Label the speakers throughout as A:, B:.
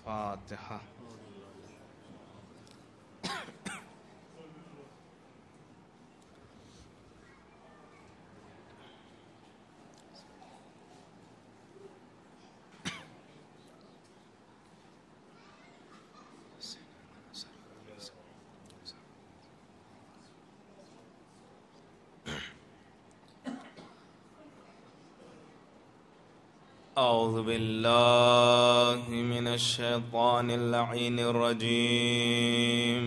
A: الفاتحہ۔ اعوذ باللہ من الشیطان اللعین الرجیم،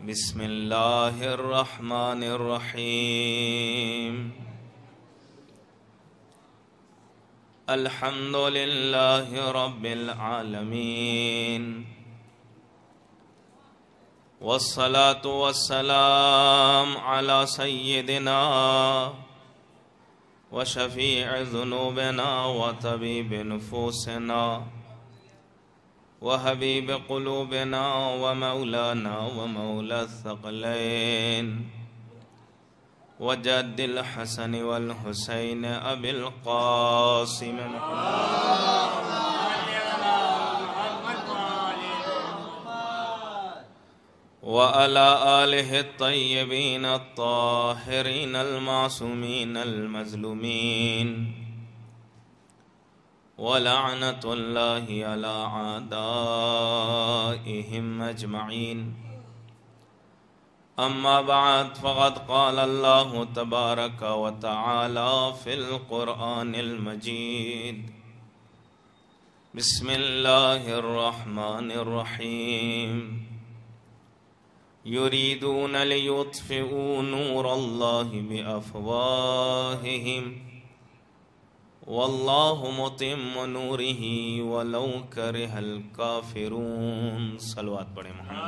A: بسم اللہ الرحمن الرحیم، الحمد للہ رب العالمین، والصلاة والسلام علی سیدنا وشفیع ذنوبنا وطبیب نفوسنا وحبیب قلوبنا ومولانا ومولا الثقلین وجد الحسن والحسین ابی القاسم وعلى آله الطيبين الطاهرين المعصومين المظلومين ولعنة الله على أعدائهم أجمعين. أما بعد، فقد قال الله تبارك وتعالى في القرآن المجيد: بسم الله الرحمن الرحيم، يريدون ليطفئوا نور الله بأفواههم والله متم نوره ولو كره الكافرون. صلوات پڑھیں محمد.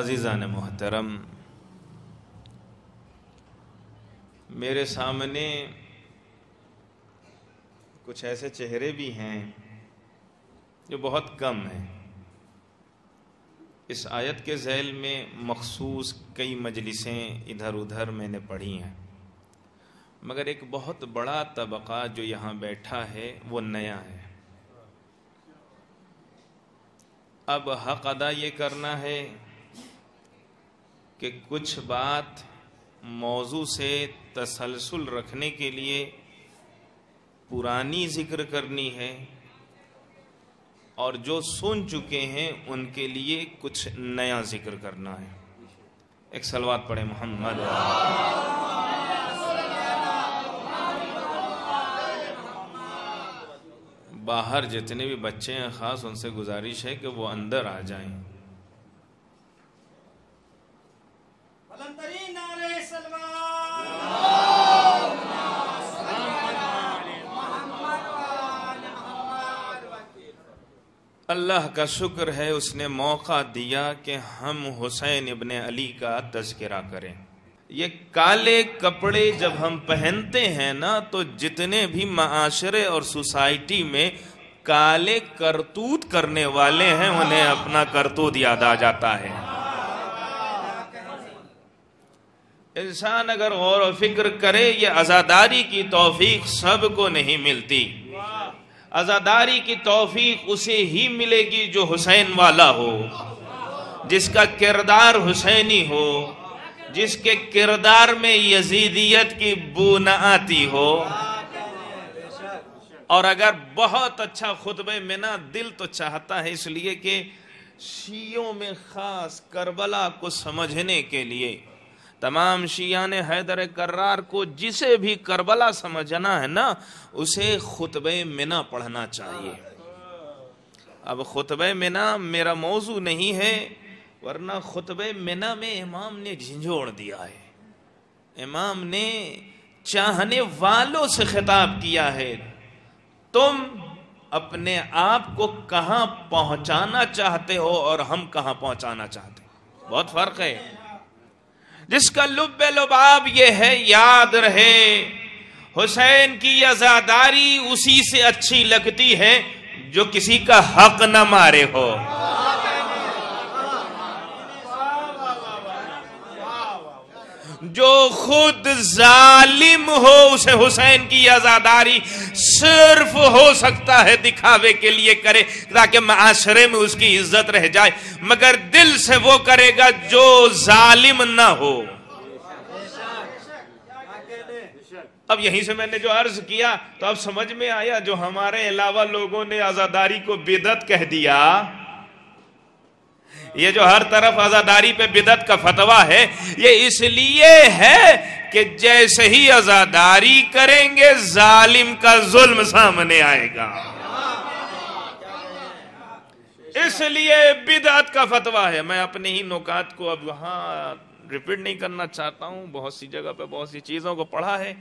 A: عزیزان محترم، میرے سامنے کچھ ایسے چہرے بھی ہیں جو بہت کم ہیں. اس آیت کے ذیل میں مخصوص کئی مجلسیں ادھر ادھر میں نے پڑھی ہیں، مگر ایک بہت بڑا طبقہ جو یہاں بیٹھا ہے وہ نیا ہے. اب حق ادا یہ کرنا ہے کہ کچھ بات موضوع سے تسلسل رکھنے کے لیے پرانی ذکر کرنی ہے، اور جو سن چکے ہیں ان کے لیے کچھ نیا ذکر کرنا ہے. ایک صلوات پڑھیں محمد. باہر جتنے بھی بچے ہیں خاص ان سے گزارش ہے کہ وہ اندر آ جائیں. اللہ کا شکر ہے اس نے موقع دیا کہ ہم حسین ابن علی کا تذکرہ کریں. یہ کالے کپڑے جب ہم پہنتے ہیں نا تو جتنے بھی معاشرے اور سوسائٹی میں کالے کرتوت کرنے والے ہیں انہیں اپنا کرتوت یاد آ جاتا ہے. انسان اگر غور و فکر کرے یہ عزاداری کی توفیق سب کو نہیں ملتی. عزاداری کی توفیق اسے ہی ملے گی جو حسین والا ہو، جس کا کردار حسینی ہو، جس کے کردار میں یزیدیت کی بو نہ آتی ہو. اور اگر بہت اچھا خطبہ منا دل تو چاہتا ہے اس لیے کہ شیعوں میں خاص کربلا کو سمجھنے کے لیے تمام شیعان حیدر کرار کو جسے بھی کربلا سمجھنا ہے نا اسے خطبہ منا پڑھنا چاہیے. اب خطبہ منا میرا موضوع نہیں ہے، ورنہ خطبہ منا میں امام نے جھنجھوڑ دیا ہے. امام نے چاہنے والوں سے خطاب کیا ہے، تم اپنے آپ کو کہاں پہنچانا چاہتے ہو اور ہم کہاں پہنچانا چاہتے ہیں. بہت فرق ہے. جس کا لب لباب یہ ہے یاد رہے حسین کی عزاداری اسی سے اچھی لگتی ہے جو کسی کا حق نہ مارے ہو. جو خود ظالم ہو اسے حسین کی عزاداری صرف ہو سکتا ہے دکھاوے کے لیے کرے تاکہ معاشرے میں اس کی عزت رہ جائے، مگر دل سے وہ کرے گا جو ظالم نہ ہو۔ اب یہیں سے میں نے جو عرض کیا تو اب سمجھ میں آیا جو ہمارے علاوہ لوگوں نے عزاداری کو بدعت کہہ دیا، یہ جو ہر طرف عزاداری پہ بدعت کا فتویٰ ہے، یہ اس لیے ہے کہ جیسے ہی عزاداری کریں گے ظالم کا ظلم سامنے آئے گا، اس لیے بدعت کا فتویٰ ہے۔ میں اپنے ہی نکات کو اب وہاں ریپیٹ نہیں کرنا چاہتا ہوں، بہت سی جگہ پہ بہت سی چیزوں کو پڑھا ہے،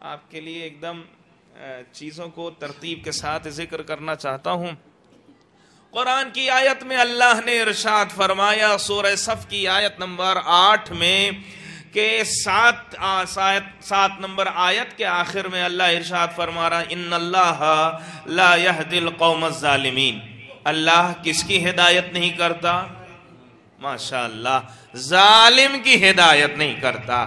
A: آپ کے لیے ایک دم چیزوں کو ترتیب کے ساتھ ذکر کرنا چاہتا ہوں۔ قرآن کی آیت میں اللہ نے ارشاد فرمایا سورہ صف کی آیت نمبر 8 میں کہ 7 نمبر آیت کے آخر میں اللہ ارشاد فرما رہا ان اللہ لا یہدی القوم الظالمین، اللہ کس کی ہدایت نہیں کرتا؟ ماشاء اللہ، ظالم کی ہدایت نہیں کرتا۔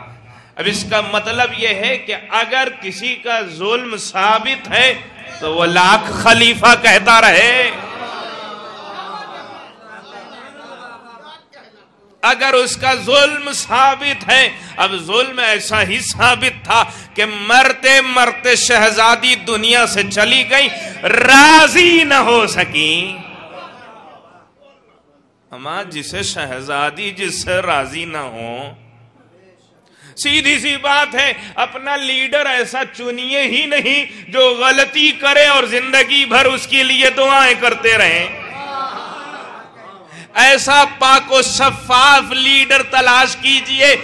A: اب اس کا مطلب یہ ہے کہ اگر کسی کا ظلم ثابت ہے تو وہ لاکھ خلیفہ کہتا رہے، اگر اس کا ظلم ثابت ہے۔ اب ظلم ایسا ہی ثابت تھا کہ مرتے مرتے شہزادی دنیا سے چلی گئی، راضی نہ ہو سکی۔ اما جسے شہزادی جس سے راضی نہ ہو، سیدھی سی بات ہے اپنا لیڈر ایسا چنیے ہی نہیں جو غلطی کرے اور زندگی بھر اس کے لیے دعائیں کرتے رہیں۔ ایسا پاک و شفاف لیڈر تلاش کیجئے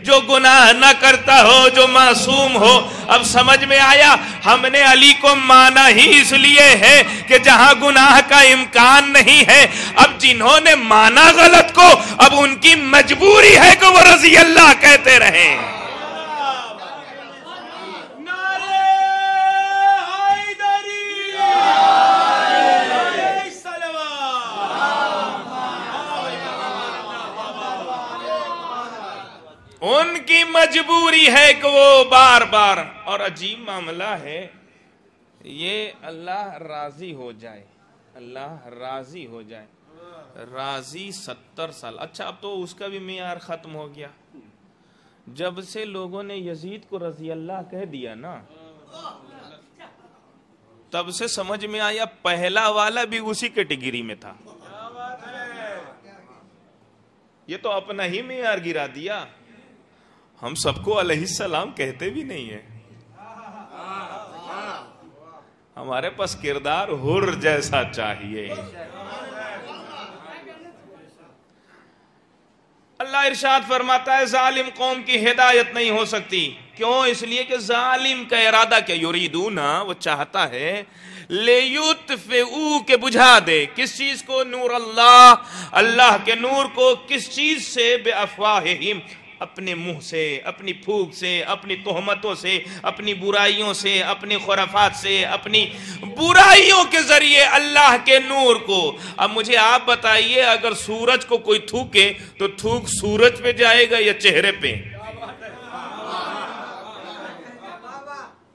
A: جو گناہ نہ کرتا ہو، جو معصوم ہو۔ اب سمجھ میں آیا ہم نے علی کو مانا ہی اس لیے ہے کہ جہاں گناہ کا امکان نہیں ہے، اب جنہوں نے مانا غلط کو اب ان کی مجبوری ہے کہ وہ رضی اللہ کہتے رہیں۔ ان کی مجبوری ہے کہ وہ بار بار، اور عجیب معاملہ ہے یہ اللہ راضی ہو جائے، اللہ راضی ہو جائے، راضی 70 سال۔ اچھا اب تو اس کا بھی معیار ختم ہو گیا، جب سے لوگوں نے یزید کو رضی اللہ کہہ دیا نا، تب سے سمجھ میں آیا پہلا والا بھی اسی کیٹیگری میں تھا، یہ تو اپنا ہی معیار گرا دیا۔ ہم سب کو علیہ السلام کہتے بھی نہیں ہیں، ہمارے پاس کردار حر جیسا چاہیے۔ اللہ ارشاد فرماتا ہے ظالم قوم کی ہدایت نہیں ہو سکتی، کیوں؟ اس لیے کہ ظالم کا ارادہ کیا، یریدون، وہ چاہتا ہے لیطفئوا، کہ بجھا دے کس چیز کو؟ نور اللہ، اللہ کے نور کو۔ کس چیز سے؟ بافواہہم، اپنے منہ سے، اپنی پھوک سے، اپنی تہمتوں سے، اپنی برائیوں سے، اپنی خرافات سے، اپنی برائیوں کے ذریعے اللہ کے نور کو۔ اب مجھے آپ بتائیے اگر سورج کو کوئی تھوکے تو تھوک سورج پہ جائے گا یا چہرے پہ؟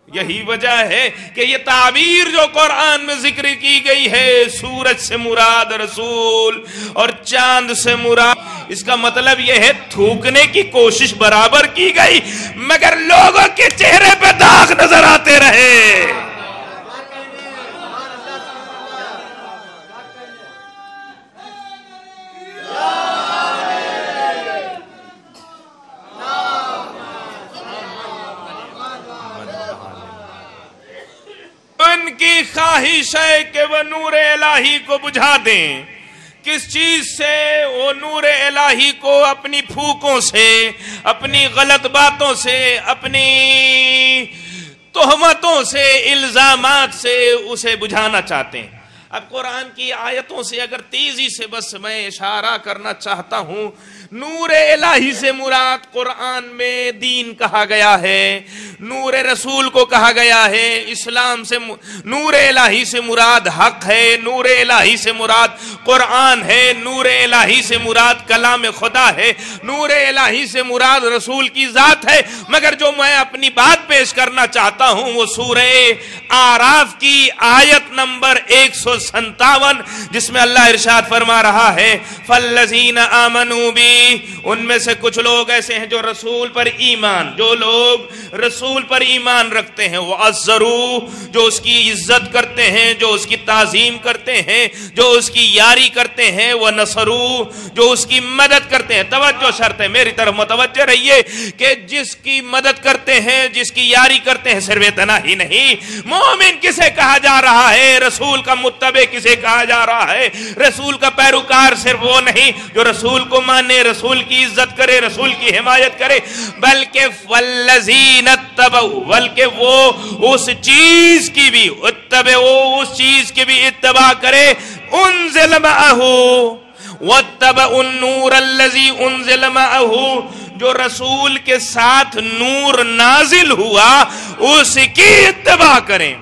A: یہی وجہ ہے کہ یہ تعبیر جو قرآن میں ذکر کی گئی ہے، سورج سے مراد رسول اور چاند سے مراد، اس کا مطلب یہ ہے تھوکنے کی کوشش برابر کی گئی مگر لوگوں کے چہرے پہ داغ نظر آتے رہے۔ ان کی خواہش ہے کہ وہ نور الہی کو بجھا دیں۔ کس چیز سے؟ وہ نور الہی کو اپنی پھوکوں سے، اپنی غلط باتوں سے، اپنی تہمتوں سے، الزامات سے اسے بجھانا چاہتے ہیں۔ اب قرآن کی آیتوں سے اگر تیزی سے بس میں اشارہ کرنا چاہتا ہوں، نور الہی سے مراد قرآن میں دین کہا گیا ہے، نور رسول کو کہا گیا ہے، اسلام سے نور الہی سے مراد حق ہے، نور الہی سے مراد قرآن ہے، نور الہی سے مراد کلام خدا ہے، نور الہی سے مراد رسول کی ذات ہے۔ مگر جو میں اپنی بات پیش کرنا چاہتا ہوں وہ سورہ اعراف کی آیت نمبر 157، جس میں اللہ ارشاد فرما رہا ہے فَالَّذِينَ آمَنُوا بِي، ان میں سے کچھ لوگ ایسے ہیں جو رسول پر ایمان، جو لوگ رسول پر ایمان رکھتے ہیں، وَعَزَّرُوا، جو اس کی عزت کرتے ہیں، جو اس کی تعظیم کرتے ہیں، جو اس کی یاری کرتے ہیں، وَنَصَرُوا، جو اس کی مدد کرتے ہیں۔ توجہ شرط ہے، میری طرف متوجہ رہیے کہ جس کی مدد کرتے ہیں، جس کی یاری کرتے ہیں، صرف اتنا ہی نہیں، مومن کسے کہا جا رہا ہے، رسول کا متبع کسے کہا جا رہا ہے، رسول کا پیروکار صرف وہ نہیں جو رسول کو مانے، رسول کی عزت کرے، رسول کی حمایت کرے، بلکہ والذین اتبعوا، بلکہ وہ اس چیز کی بھی اتبعوا، اس چیز کی بھی اتباع کرے، انزل معہ واتبعوا النور الذی انزل معہ، جو رسول کے ساتھ نور نازل ہوا اس کی اتباع کریں۔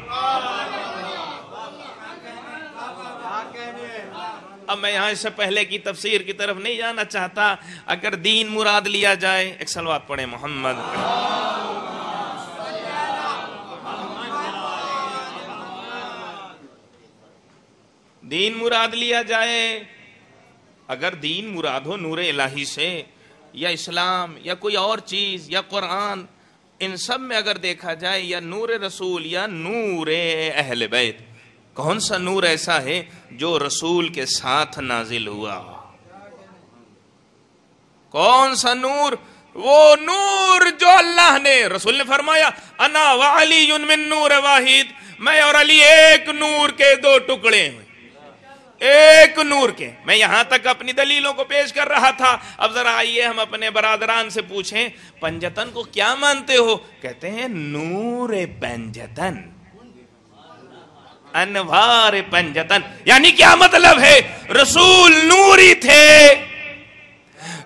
A: اب میں یہاں اس سے پہلے کی تفسیر کی طرف نہیں جانا چاہتا، اگر دین مراد لیا جائے، ایک صلوات پڑھیں محمد، دین مراد لیا جائے، اگر دین مراد ہو نور الہی سے یا اسلام یا کوئی اور چیز یا قرآن، ان سب میں اگر دیکھا جائے یا نور رسول یا نور اہل بیت، کون سا نور ایسا ہے جو رسول کے ساتھ نازل ہوا؟ کون سا نور؟ وہ نور جو اللہ نے، رسول نے فرمایا انا وعلی من نور واحد، میں اور علی ایک نور کے دو ٹکڑے ہیں، ایک نور کے۔ میں یہاں تک اپنی دلیلوں کو پیش کر رہا تھا، اب ذرا آئیے ہم اپنے برادران سے پوچھیں پنجتن کو کیا مانتے ہو؟ کہتے ہیں نور پنجتن، انوار پنجتن، یعنی کیا مطلب ہے؟ رسول نوری تھے،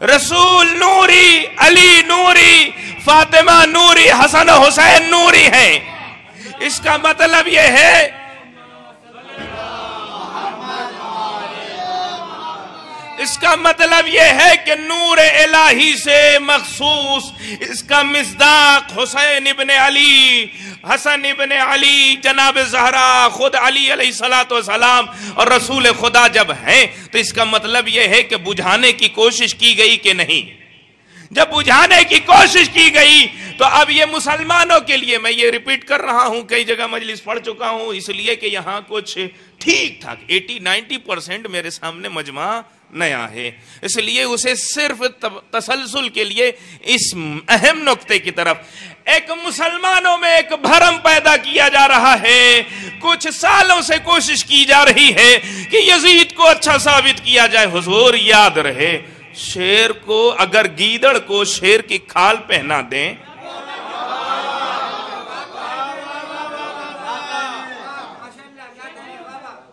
A: رسول نوری، علی نوری، فاطمہ نوری، حسن حسین نوری ہیں۔ اس کا مطلب یہ ہے کہ نور الہی سے مخصوص اس کا مصداق حسین ابن علی، حسن ابن علی، جناب زہرا، خود علی علیہ السلام اور رسول خدا جب ہیں تو اس کا مطلب یہ ہے کہ بجھانے کی کوشش کی گئی کہ نہیں؟ جب بجھانے کی کوشش کی گئی تو اب یہ مسلمانوں کے لیے، میں یہ ریپیٹ کر رہا ہوں، کئی جگہ مجلس پڑھ چکا ہوں، اس لیے کہ یہاں کچھ ٹھیک ٹھاک 80-90% میرے سامنے مجمع نیا ہے، اس لیے اسے صرف تسلسل کے لیے اس اہم نقطے کی طرف، ایک مسلمانوں میں ایک بھرم پیدا کیا جا رہا ہے، کچھ سالوں سے کوشش کی جا رہی ہے کہ یزید کو اچھا ثابت کیا جائے۔ حضور یاد رہے، شیر کو اگر گیدڑ کو شیر کی کھال پہنا دیں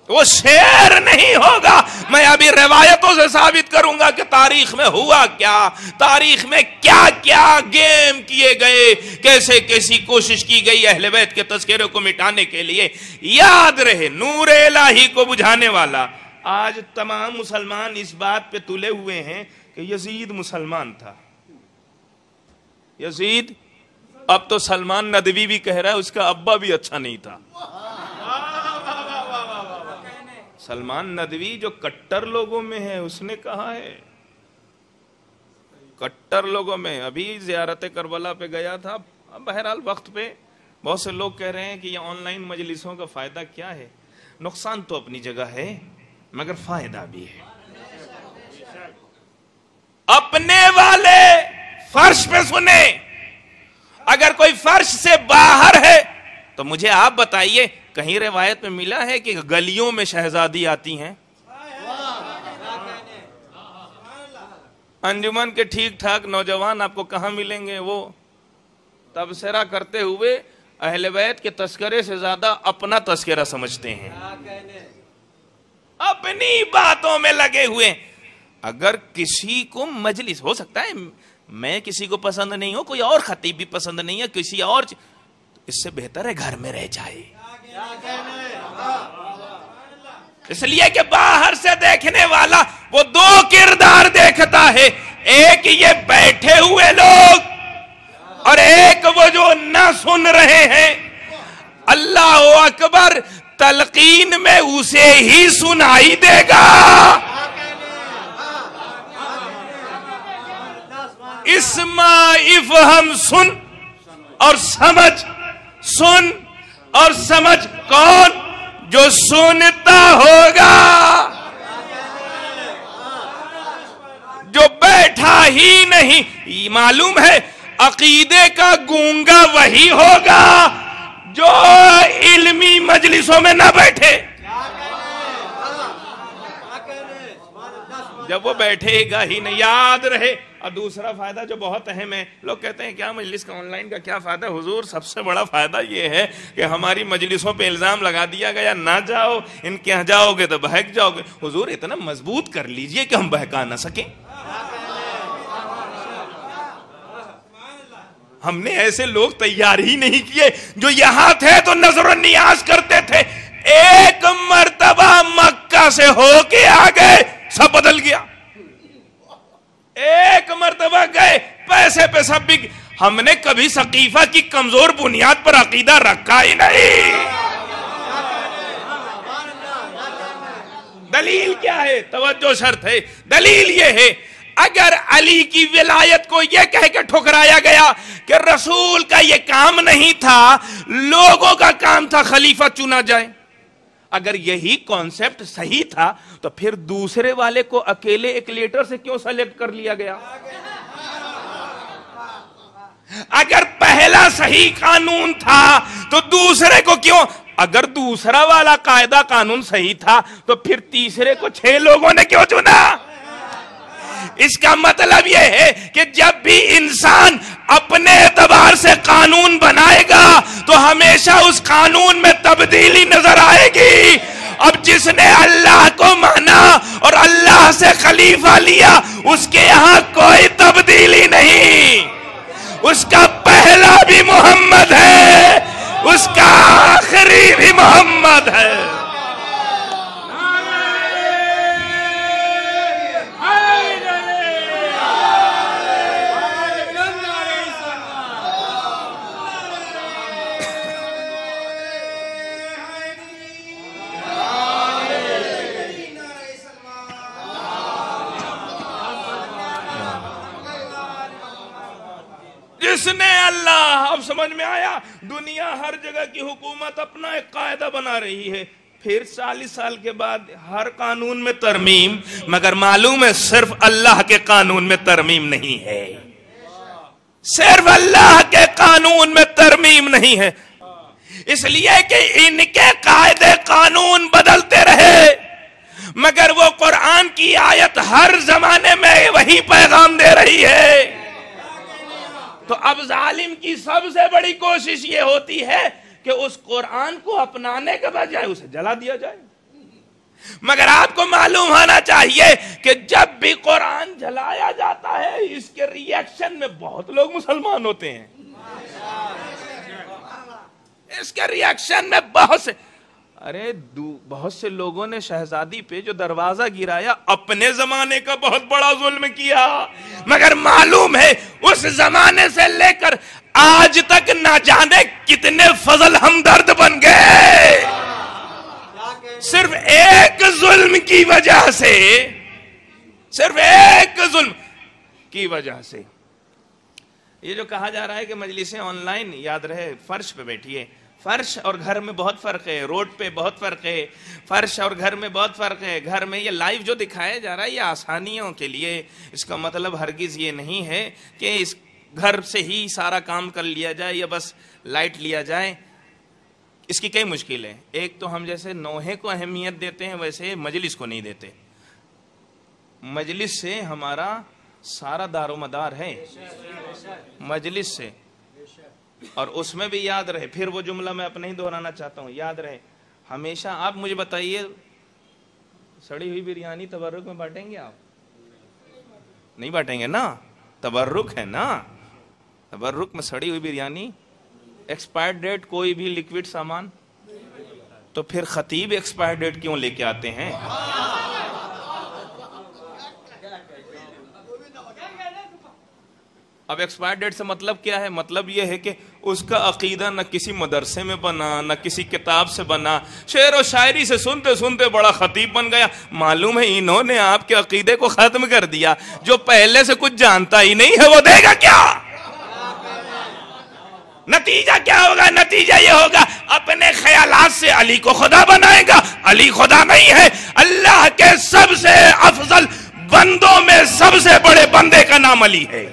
A: وہ شیر نہیں ہوگا۔ میں ابھی روایتوں سے ثابت کروں گا کہ تاریخ میں ہوا کیا، تاریخ میں کیا کیا گیم کیے گئے، کیسے کیسی کوشش کی گئی اہل بیت کے تذکرے کو مٹانے کے لیے۔ یاد رہے، نور الہی کو بجھانے والا، آج تمام مسلمان اس بات پہ تلے ہوئے ہیں کہ یزید مسلمان تھا۔ یزید، اب تو سلمان ندوی بھی کہہ رہا ہے اس کا ابا بھی اچھا نہیں تھا۔ سلمان ندوی جو کٹر لوگوں میں ہے، اس نے کہا ہے، کٹر لوگوں میں، ابھی زیارت کربلا پہ گیا تھا، بہرحال وقت پہ بہت سے لوگ کہہ رہے ہیں کہ یہ آن لائن مجلسوں کا فائدہ کیا ہے؟ نقصان تو اپنی جگہ ہے مگر فائدہ بھی ہے۔ اپنے والے فرش پہ سنیں، اگر کوئی فرش سے باہر ہے تو مجھے آپ بتائیے کہیں روایت میں ملا ہے کہ گلیوں میں شہزادی آتی ہیں؟ انجمن کے ٹھیک ٹھاک نوجوان آپ کو کہاں ملیں گے؟ وہ تبصرہ کرتے ہوئے اہل بیت کے تذکرے سے زیادہ اپنا تذکرہ سمجھتے ہیں۔ اپنی باتوں میں لگے ہوئے. اگر کسی کو مجلس، ہو سکتا ہے میں کسی کو پسند نہیں ہوں، کوئی اور خطیب بھی پسند نہیں ہے، کسی اور، اس سے بہتر ہے گھر میں رہ جائے. اس لیے کہ باہر سے دیکھنے والا وہ دو کردار دیکھتا ہے، ایک یہ بیٹھے ہوئے لوگ اور ایک وہ جو نہ سن رہے ہیں. اللہ اکبر، تلقین میں اسے ہی سنائی دے گا. اسمع افہم، سن اور سمجھ. سن اور سمجھ کون؟ جو سنتا ہوگا. جو بیٹھا ہی نہیں، معلوم ہے عقیدے کا گونگا وہی ہوگا جو علمی مجلسوں میں نہ بیٹھے. جب وہ بیٹھے گا ہی نہیں، یاد رہے. اور دوسرا فائدہ جو بہت اہم ہے، لوگ کہتے ہیں کیا مجلس کا، آن لائن کا کیا فائدہ؟ حضور سب سے بڑا فائدہ یہ ہے کہ ہماری مجلسوں پہ الزام لگا دیا گیا نہ جاؤ، ان کے یہاں جاؤ گے تو بہک جاؤ گے. حضور اتنا مضبوط کر لیجئے کہ ہم بہکا نہ سکیں. ہم نے ایسے لوگ تیار ہی نہیں کیے. جو یہاں تھے تو نظر و نیاز کرتے تھے، ایک مرتبہ مکہ سے ہو کے آ گئے، سب بدل گیا. ایک مرتبہ گئے، پیسے پہ سب بھی. ہم نے کبھی سقیفہ کی کمزور بنیاد پر عقیدہ رکھا ہی نہیں. دلیل کیا ہے؟ توجہ شرط ہے. دلیل یہ ہے، اگر علی کی ولایت کو یہ کہہ کے ٹھکرایا گیا کہ رسول کا یہ کام نہیں تھا، لوگوں کا کام تھا خلیفہ چنا جائے، اگر یہی کانسیپٹ صحیح تھا تو پھر دوسرے والے کو اکیلے ایک لیٹر سے کیوں سلیکٹ کر لیا گیا؟ اگر پہلا صحیح قانون تھا تو دوسرے کو کیوں؟ اگر دوسرا والا قاعدہ قانون صحیح تھا تو پھر تیسرے کو 6 لوگوں نے کیوں چنا؟ اس کا مطلب یہ ہے کہ جب بھی انسان اپنے اعتبار سے قانون بنائے گا تو ہمیشہ اس قانون میں تبدیلی نظر آئے گی. اب جس نے اللہ کو مانا اور اللہ سے خلیفہ لیا، اس کے یہاں کوئی تبدیلی نہیں. اس کا پہلا بھی محمد ہے، اس کا آخری بھی محمد ہے. جس نے اللہ، اب سمجھ میں آیا، دنیا ہر جگہ کی حکومت اپنا ایک قاعدہ بنا رہی ہے، پھر 40 سال کے بعد ہر قانون میں ترمیم، مگر معلوم ہے صرف اللہ کے قانون میں ترمیم نہیں ہے. صرف اللہ کے قانون میں ترمیم نہیں ہے. اس لیے کہ ان کے قاعدے قانون بدلتے رہے، مگر وہ قرآن کی آیت ہر زمانے میں وہی پیغام دے رہی ہے. تو اب ظالم کی سب سے بڑی کوشش یہ ہوتی ہے کہ اس قرآن کو اپنانے کے بجائے اسے جلا دیا جائے. مگر آپ کو معلوم ہونا چاہیے کہ جب بھی قرآن جلایا جاتا ہے اس کے ری ایکشن میں بہت لوگ مسلمان ہوتے ہیں. اس کے ری ایکشن میں بہت سے لوگوں نے شہزادی پہ جو دروازہ گرایا اپنے زمانے کا بہت بڑا ظلم کیا، مگر معلوم ہے اس زمانے سے لے کر آج تک نہ جانے کتنے فضل ہمدرد بن گئے صرف ایک ظلم کی وجہ سے. صرف ایک ظلم کی وجہ سے. یہ جو کہا جا رہا ہے کہ مجلسیں آن لائن، یاد رہے فرش پہ بیٹھیے. فرش اور گھر میں بہت فرق ہے، روڈ پہ بہت فرق ہے. فرش اور گھر میں بہت فرق ہے. گھر میں یہ لائیو جو دکھایا جا رہا ہے یہ آسانیوں کے لیے، اس کا مطلب ہرگز یہ نہیں ہے کہ اس گھر سے ہی سارا کام کر لیا جائے یا بس لائٹ لیا جائے. اس کی کئی مشکلیں. ایک تو ہم جیسے نوحے کو اہمیت دیتے ہیں ویسے مجلس کو نہیں دیتے. مجلس سے ہمارا سارا دار و مدار ہے، مجلس سے. اور اس میں بھی یاد رہے، پھر وہ جملہ میں اپنے ہی دہرانا چاہتا ہوں، یاد رہے ہمیشہ. آپ مجھے بتائیے سڑی ہوئی بریانی تبرک میں بانٹیں گے آپ؟ نہیں بانٹیں گے نا، تبرک ہے نا، تبرک میں سڑی ہوئی بریانی، ایکسپائر ڈیٹ کوئی بھی لکوڈ سامان، تو پھر خطیب ایکسپائر ڈیٹ کیوں لے کے آتے ہیں؟ اب ایکسپائر ڈیٹ سے مطلب کیا ہے؟ مطلب یہ ہے کہ اس کا عقیدہ نہ کسی مدرسے میں بنا، نہ کسی کتاب سے بنا، شعر و شاعری سے سنتے سنتے بڑا خطیب بن گیا۔ معلوم ہے انہوں نے آپ کے عقیدے کو ختم کر دیا۔ جو پہلے سے کچھ جانتا ہی نہیں ہے وہ دے گا کیا؟ نتیجہ کیا ہوگا؟ نتیجہ یہ ہوگا اپنے خیالات سے علی کو خدا بنائے گا۔ علی خدا نہیں ہے، اللہ کے سب سے افضل بندوں میں سب سے بڑے بندے کا نام علی ہے۔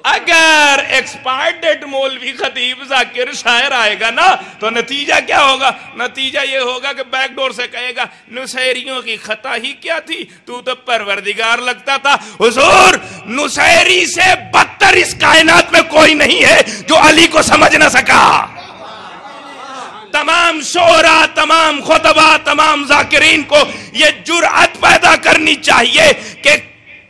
A: اگر ایکسپائر ڈیٹ مولوی خطیب ذاکر شاعر آئے گا نا تو نتیجہ کیا ہوگا؟ نتیجہ یہ ہوگا کہ بیک ڈور سے کہے گا نصیریوں کی خطا ہی کیا تھی، تو پروردگار لگتا تھا۔ حضور نصیری سے بدتر اس کائنات میں کوئی نہیں ہے جو علی کو سمجھ نہ سکا۔ تمام شعراء، تمام خطباء، تمام ذاکرین کو یہ جرأت پیدا کرنی چاہیے کہ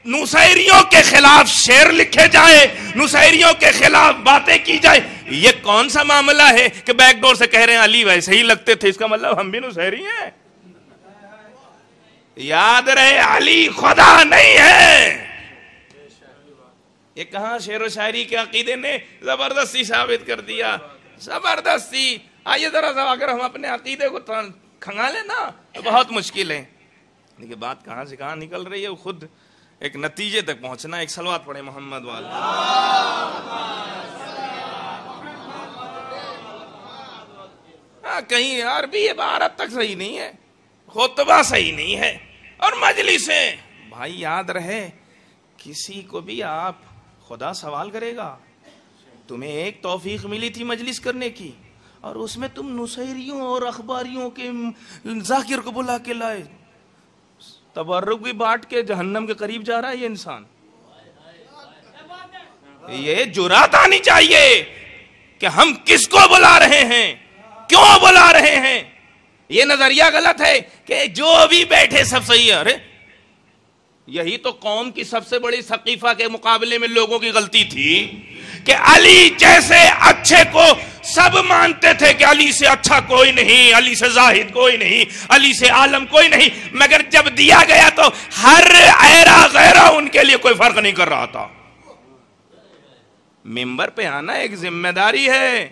A: نصیریوں کے خلاف شعر لکھے جائیں، نصیریوں کے خلاف باتیں کی جائیں۔ یہ کون سا معاملہ ہے کہ بیک ڈور سے کہہ رہے ہیں علی ویسے ہی لگتے تھے، اس کا مطلب ہم بھی نصیری ہیں؟ یاد رہے علی خدا نہیں ہے۔ یہ کہاں شعر و شاعری کے عقیدے نے زبردستی ثابت کر دیا، زبردستی۔ آئیے ذرا اگر ہم اپنے عقیدے کو کھنگالیں نا تو بہت مشکل ہے۔ لیکن بات کہاں سے کہاں نکل رہی ہے، خود ایک نتیجے تک پہنچنا۔ ایک صلوات پڑھے محمد والا۔ کہیں عربی عبارت تک صحیح نہیں ہے، خطبہ صحیح نہیں ہے، اور مجلسیں۔ بھائی یاد رہے کسی کو بھی آپ خدا سوال کرے گا، تمہیں ایک توفیق ملی تھی مجلس کرنے کی اور اس میں تم نصیریوں اور اخباریوں کے ذاکر کو بلا کے لائے، تبرک بھی بانٹ کے جہنم کے قریب جا رہا ہے یہ انسان۔ یہ جرات آنی چاہیے کہ ہم کس کو بلا رہے ہیں، کیوں بلا رہے ہیں۔ یہ نظریہ غلط ہے کہ جو بھی بیٹھے سب صحیح ہے۔ ارے یہی تو قوم کی سب سے بڑی ثقیفہ کے مقابلے میں لوگوں کی غلطی تھی کہ علی جیسے اچھے کو سب مانتے تھے کہ علی سے اچھا کوئی نہیں، علی سے زاہد کوئی نہیں، علی سے عالم کوئی نہیں، مگر جب دیا گیا تو ہر ایرا غیرہ ان کے لیے کوئی فرق نہیں کر رہا تھا۔ ممبر پہ آنا ایک ذمہ داری ہے،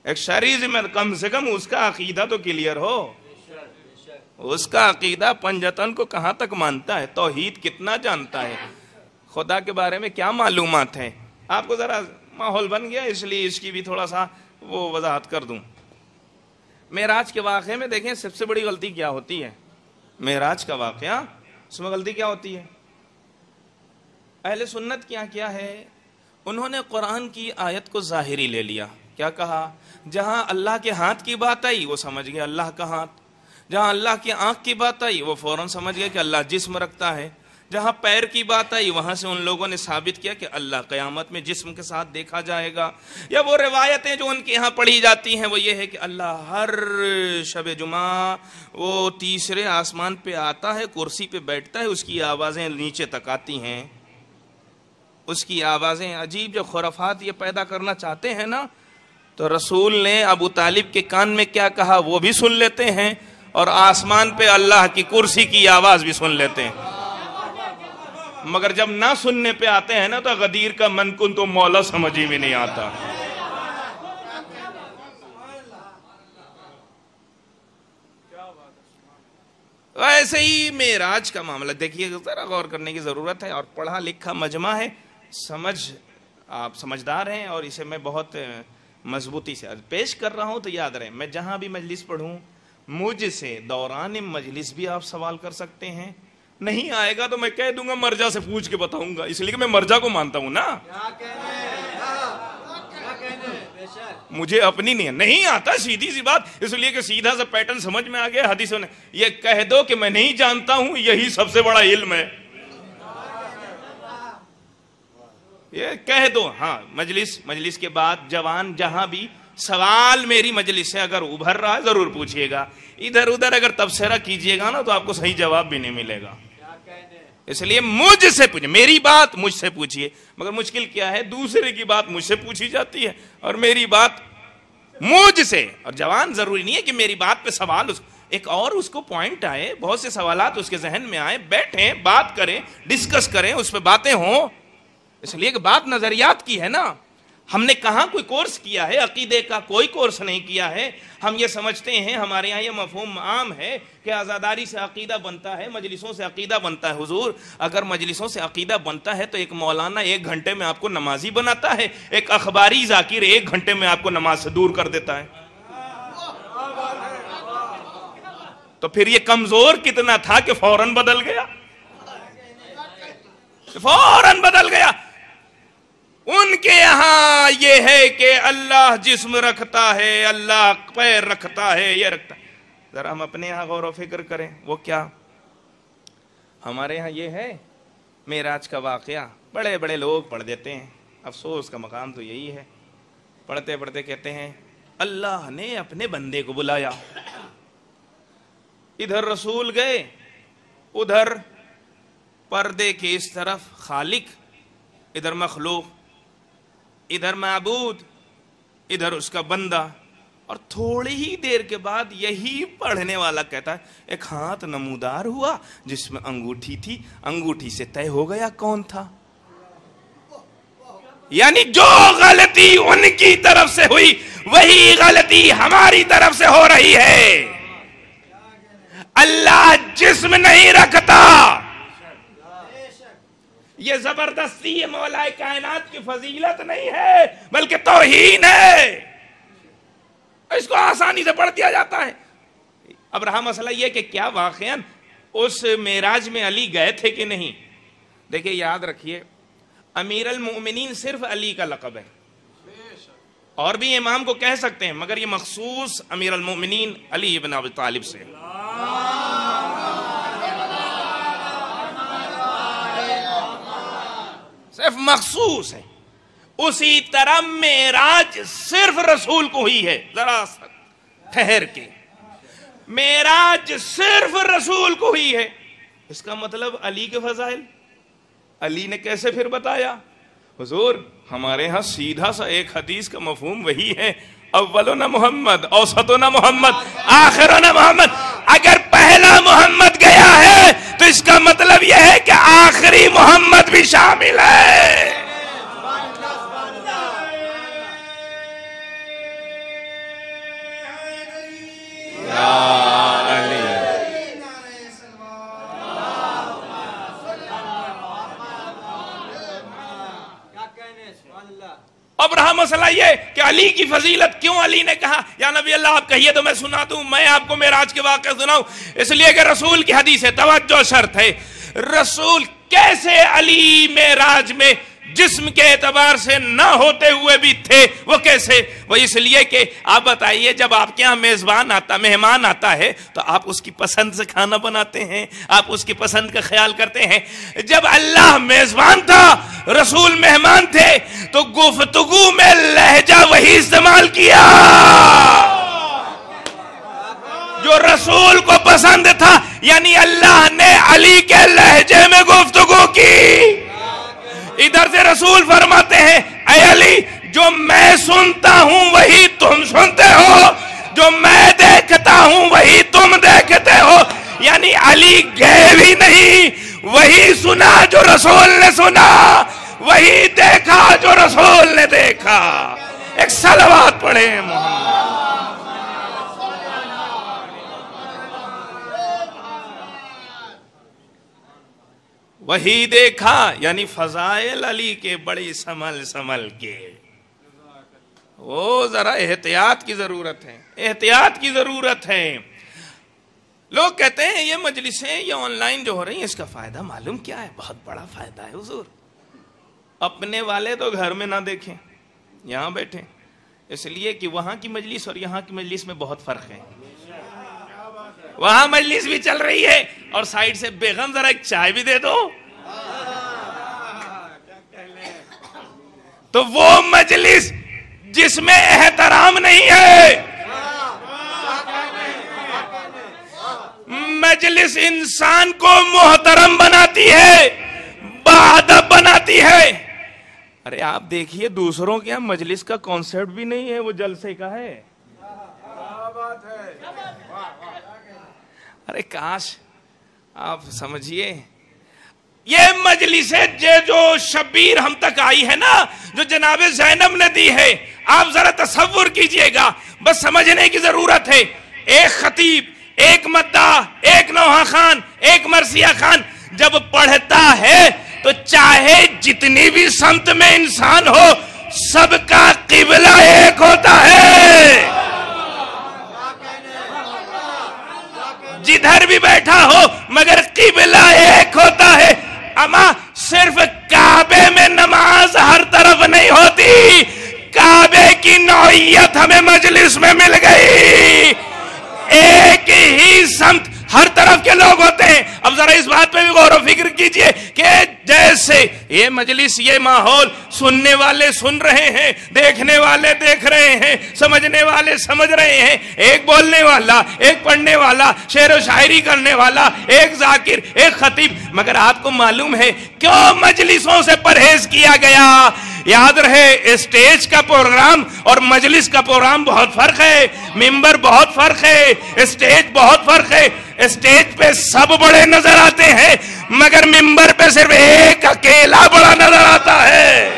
A: ایک شرعی ذمہ، کم سے کم اس کا عقیدہ تو کلیئر ہو۔ اس کا عقیدہ پنجتن کو کہاں تک مانتا ہے، توحید کتنا جانتا ہے، خدا کے بارے میں کیا معلومات ہیں۔ آپ کو ذرا ماحول بن گیا اس لیے اس کی بھی تھوڑا سا وہ وضاحت کر دوں۔ معراج کے واقعے میں دیکھیں سب سے بڑی غلطی کیا ہوتی ہے، معراج کا واقعہ، اس میں غلطی کیا ہوتی ہے؟ اہل سنت کیا ہے، انہوں نے قرآن کی آیت کو ظاہری لے لیا۔ کیا کہا؟ جہاں اللہ کے ہاتھ کی بات آئی وہ سمجھ گیا اللہ کا ہاتھ، جہاں اللہ کی آنکھ کی بات آئی وہ فوراً سمجھ گیا کہ اللہ جسم رکھتا ہے، جہاں پیر کی بات آئی وہاں سے ان لوگوں نے ثابت کیا کہ اللہ قیامت میں جسم کے ساتھ دیکھا جائے گا۔ یا وہ روایتیں جو ان کے یہاں پڑھی جاتی ہیں وہ یہ ہے کہ اللہ ہر شب جمعہ وہ تیسرے آسمان پہ آتا ہے، کرسی پہ بیٹھتا ہے، اس کی آوازیں نیچے تک آتی ہیں، اس کی آوازیں عجیب۔ جو خرافات یہ پیدا کرنا چاہتے ہیں نا، تو رسول نے ابو طالب کے کان میں کیا کہا وہ بھی سن لیتے ہیں، اور آسمان پہ اللہ کی کرسی کی آواز بھی سن لیتے ہیں، مگر جب نہ سننے پہ آتے ہیں نا تو غدیر کا من کن تو مولا سمجھ ہی میں نہیں آتا۔ ویسے ہی معراج کا معاملہ دیکھیے، ذرا غور کرنے کی ضرورت ہے، اور پڑھا لکھا مجمع ہے، آپ سمجھدار ہیں، اور اسے میں بہت مضبوطی سے پیش کر رہا ہوں۔ تو یاد رہے میں جہاں بھی مجلس پڑھوں مجھ سے دوران مجلس بھی آپ سوال کر سکتے ہیں، نہیں آئے گا تو میں کہہ دوں گا مرجع سے پوچھ کے بتاؤں گا، اس لیے کہ میں مرجع کو مانتا ہوں نا، مجھے اپنی نہیں آتا، سیدھی سی بات، اس لیے کہ سیدھا سا پیٹرن سمجھ میں آ گیا حدیثوں نے، یہ کہہ دو کہ میں نہیں جانتا ہوں، یہی سب سے بڑا علم ہے، یہ کہہ دو۔ ہاں مجلس کے بعد جوان جہاں بھی سوال میری مجلس سے اگر ابھر رہا ہے ضرور پوچھیے گا، ادھر ادھر اگر تبصرہ کیجیے گا نا تو آپ کو صحیح جواب بھی نہیں ملے گا. اس لیے مجھ سے پوچھیں، میری بات مجھ سے پوچھیے. مگر مشکل کیا ہے، دوسرے کی بات مجھ سے پوچھی جاتی ہے اور میری بات مجھ سے. اور جوان ضروری نہیں ہے کہ میری بات پہ سوال ایک اور اس کو پوائنٹ آئے، بہت سے سوالات اس کے ذہن میں آئے، بیٹھیں بات کریں، ڈسکس کریں، اس پہ باتیں ہوں. اس لیے کہ بات نظریات کی ہے نا. ہم نے کہاں کوئی کورس کیا ہے عقیدے کا؟ کوئی کورس نہیں کیا ہے. ہم یہ سمجھتے ہیں، ہمارے یہاں یہ مفہوم عام ہے کہ عزاداری سے عقیدہ بنتا ہے، مجلسوں سے عقیدہ بنتا ہے. حضور اگر مجلسوں سے عقیدہ بنتا ہے تو ایک مولانا 1 گھنٹے میں آپ کو نمازی بناتا ہے، ایک اخباری ذاکر 1 گھنٹے میں آپ کو نماز سے دور کر دیتا ہے. تو پھر یہ کمزور کتنا تھا کہ فوراً بدل گیا، فوراً بدل گیا. ان کے یہاں یہ ہے کہ اللہ جسم رکھتا ہے، اللہ پیر رکھتا ہے، یہ رکھتا ہے. ذرا ہم اپنے یہاں غور و فکر کریں. وہ کیا ہمارے یہاں یہ ہے معراج کا واقعہ بڑے بڑے لوگ پڑھ دیتے ہیں. افسوس کا مقام تو یہی ہے، پڑھتے پڑھتے کہتے ہیں اللہ نے اپنے بندے کو بلایا. ادھر رسول گئے، ادھر پردے کی اس طرف خالق، ادھر مخلوق، ادھر معبود، ادھر اس کا بندہ. اور تھوڑی ہی دیر کے بعد یہی پڑھنے والا کہتا ہے ایک ہاتھ نمودار ہوا جس میں انگوٹھی تھی، انگوٹھی سے طے ہو گیا کون تھا. یعنی جو غلطی ان کی طرف سے ہوئی وہی غلطی ہماری طرف سے ہو رہی ہے. اللہ جسم نہیں رکھتا. یہ زبردستی یہ مولا کائنات کی فضیلت نہیں ہے بلکہ توہین ہے. اس کو آسانی سے پڑھ دیا جاتا ہے. اب رہا مسئلہ یہ کہ کیا واقعاً اس معراج میں علی گئے تھے کہ نہیں. دیکھیں یاد رکھیے امیر المؤمنین صرف علی کا لقب ہے، اور بھی امام کو کہہ سکتے ہیں مگر یہ مخصوص امیر المؤمنین علی ابن ابی طالب سے. صرف مخصوص ہے. اسی طرح معراج صرف رسول کو ہی ہے. ذرا ٹھہر کے، معراج صرف رسول کو ہی ہے. اس کا مطلب علی کے فضائل علی نے کیسے پھر بتایا؟ حضور ہمارے ہاں سیدھا سا ایک حدیث کا مفہوم وہی ہے، اولنا محمد، اوسطنا محمد، آخرنا محمد. اگر پہلا محمد گیا ہے تو اس کا مطلب یہ ہے کہ آخری محمد بھی شامل ہے. اب رہا مسئلہ یہ کہ علی کی فضیلت کیوں علی نے کہا یا نبی اللہ آپ کہیے تو میں سنا دوں. میں آپ کو معراج کے واقعہ سناؤں اس لیے کہ رسول کی حدیث ہے. توجہ شرط ہے. رسول کیسے علی معراج میں جسم کے اعتبار سے نہ ہوتے ہوئے بھی تھے؟ وہ کیسے؟ وہ اس لیے کہ آپ بتائیے جب آپ کے یہاں مہمان آتا ہے تو آپ اس کی پسند سے کھانا بناتے ہیں، آپ اس کی پسند کا خیال کرتے ہیں. جب اللہ میزبان تھا رسول مہمان تھے تو گفتگو میں لہجہ وہی استعمال کیا جو رسول کو پسند تھا. یعنی اللہ نے علی کے لہجے میں گفتگو کی. ادھر سے رسول فرماتے ہیں اے علی جو میں سنتا ہوں وہی تم سنتے ہو، جو میں دیکھتا ہوں وہی تم دیکھتے ہو. یعنی علی گئے بھی نہیں، وہی سنا جو رسول نے سنا، وہی دیکھا جو رسول نے دیکھا. ایک صلوات پڑھیں محمد. وہی دیکھا یعنی فضائل علی کے بڑی سنبھل کے. وہ ذرا احتیاط کی ضرورت ہے، احتیاط کی ضرورت ہے. لوگ کہتے ہیں یہ مجلسیں یہ آن لائن جو ہو رہی ہیں اس کا فائدہ معلوم کیا ہے؟ بہت بڑا فائدہ ہے حضور. اپنے والے تو گھر میں نہ دیکھیں، یہاں بیٹھیں. اس لیے کہ وہاں کی مجلس اور یہاں کی مجلس میں بہت فرق ہے. وہاں مجلس بھی چل رہی ہے اور سائیڈ سے بیگم ذرا ایک چائے بھی دے دو تو وہ مجلس جس میں احترام نہیں ہے. مجلس انسان کو محترم بناتی ہے, باادب بناتی ہے. ارے آپ دیکھیے دوسروں کے یہاں مجلس کا کانسیپٹ بھی نہیں ہے, وہ جلسے کا ہے. ارے کاش آپ سمجھیے, یہ مجلس جو شبیر ہم تک آئی ہے نا, جو جناب زینب نے دی ہے, آپ ذرا تصور کیجئے گا, بس سمجھنے کی ضرورت ہے. ایک خطیب, ایک مداح, ایک نوحہ خان, ایک مرثیہ خان جب پڑھتا ہے تو چاہے جتنی بھی سمت میں انسان ہو, سب کا قبلہ ایک ہوتا ہے. جدھر بھی بیٹھا ہو مگر قبلہ ایک ہوتا ہے. اما صرف کعبے میں نماز ہر طرف نہیں ہوتی, کعبے کی نوعیت ہمیں مجلس میں مل گئی. ایک ہی سمت ہر طرف کے لوگ ہوتے ہیں. اب ذرا اس بات پہ بھی غور و فکر کیجئے کہ جیسے یہ مجلس, یہ ماحول, سننے والے سن رہے ہیں, دیکھنے والے دیکھ رہے ہیں, سمجھنے والے سمجھ رہے ہیں. ایک بولنے والا, ایک پڑھنے والا, شعر و شاعری کرنے والا, ایک ذاکر, ایک خطیب. مگر آپ کو معلوم ہے کیوں مجلسوں سے پرہیز کیا گیا؟ یاد رہے, اسٹیج کا پروگرام اور مجلس کا پروگرام بہت فرق ہے. ممبر بہت فرق ہے, اسٹیج بہت فرق ہے. اسٹیج پہ سب بڑے نظر آتے ہیں مگر ممبر پہ صرف ایک اکیلا بڑا نظر آتا ہے.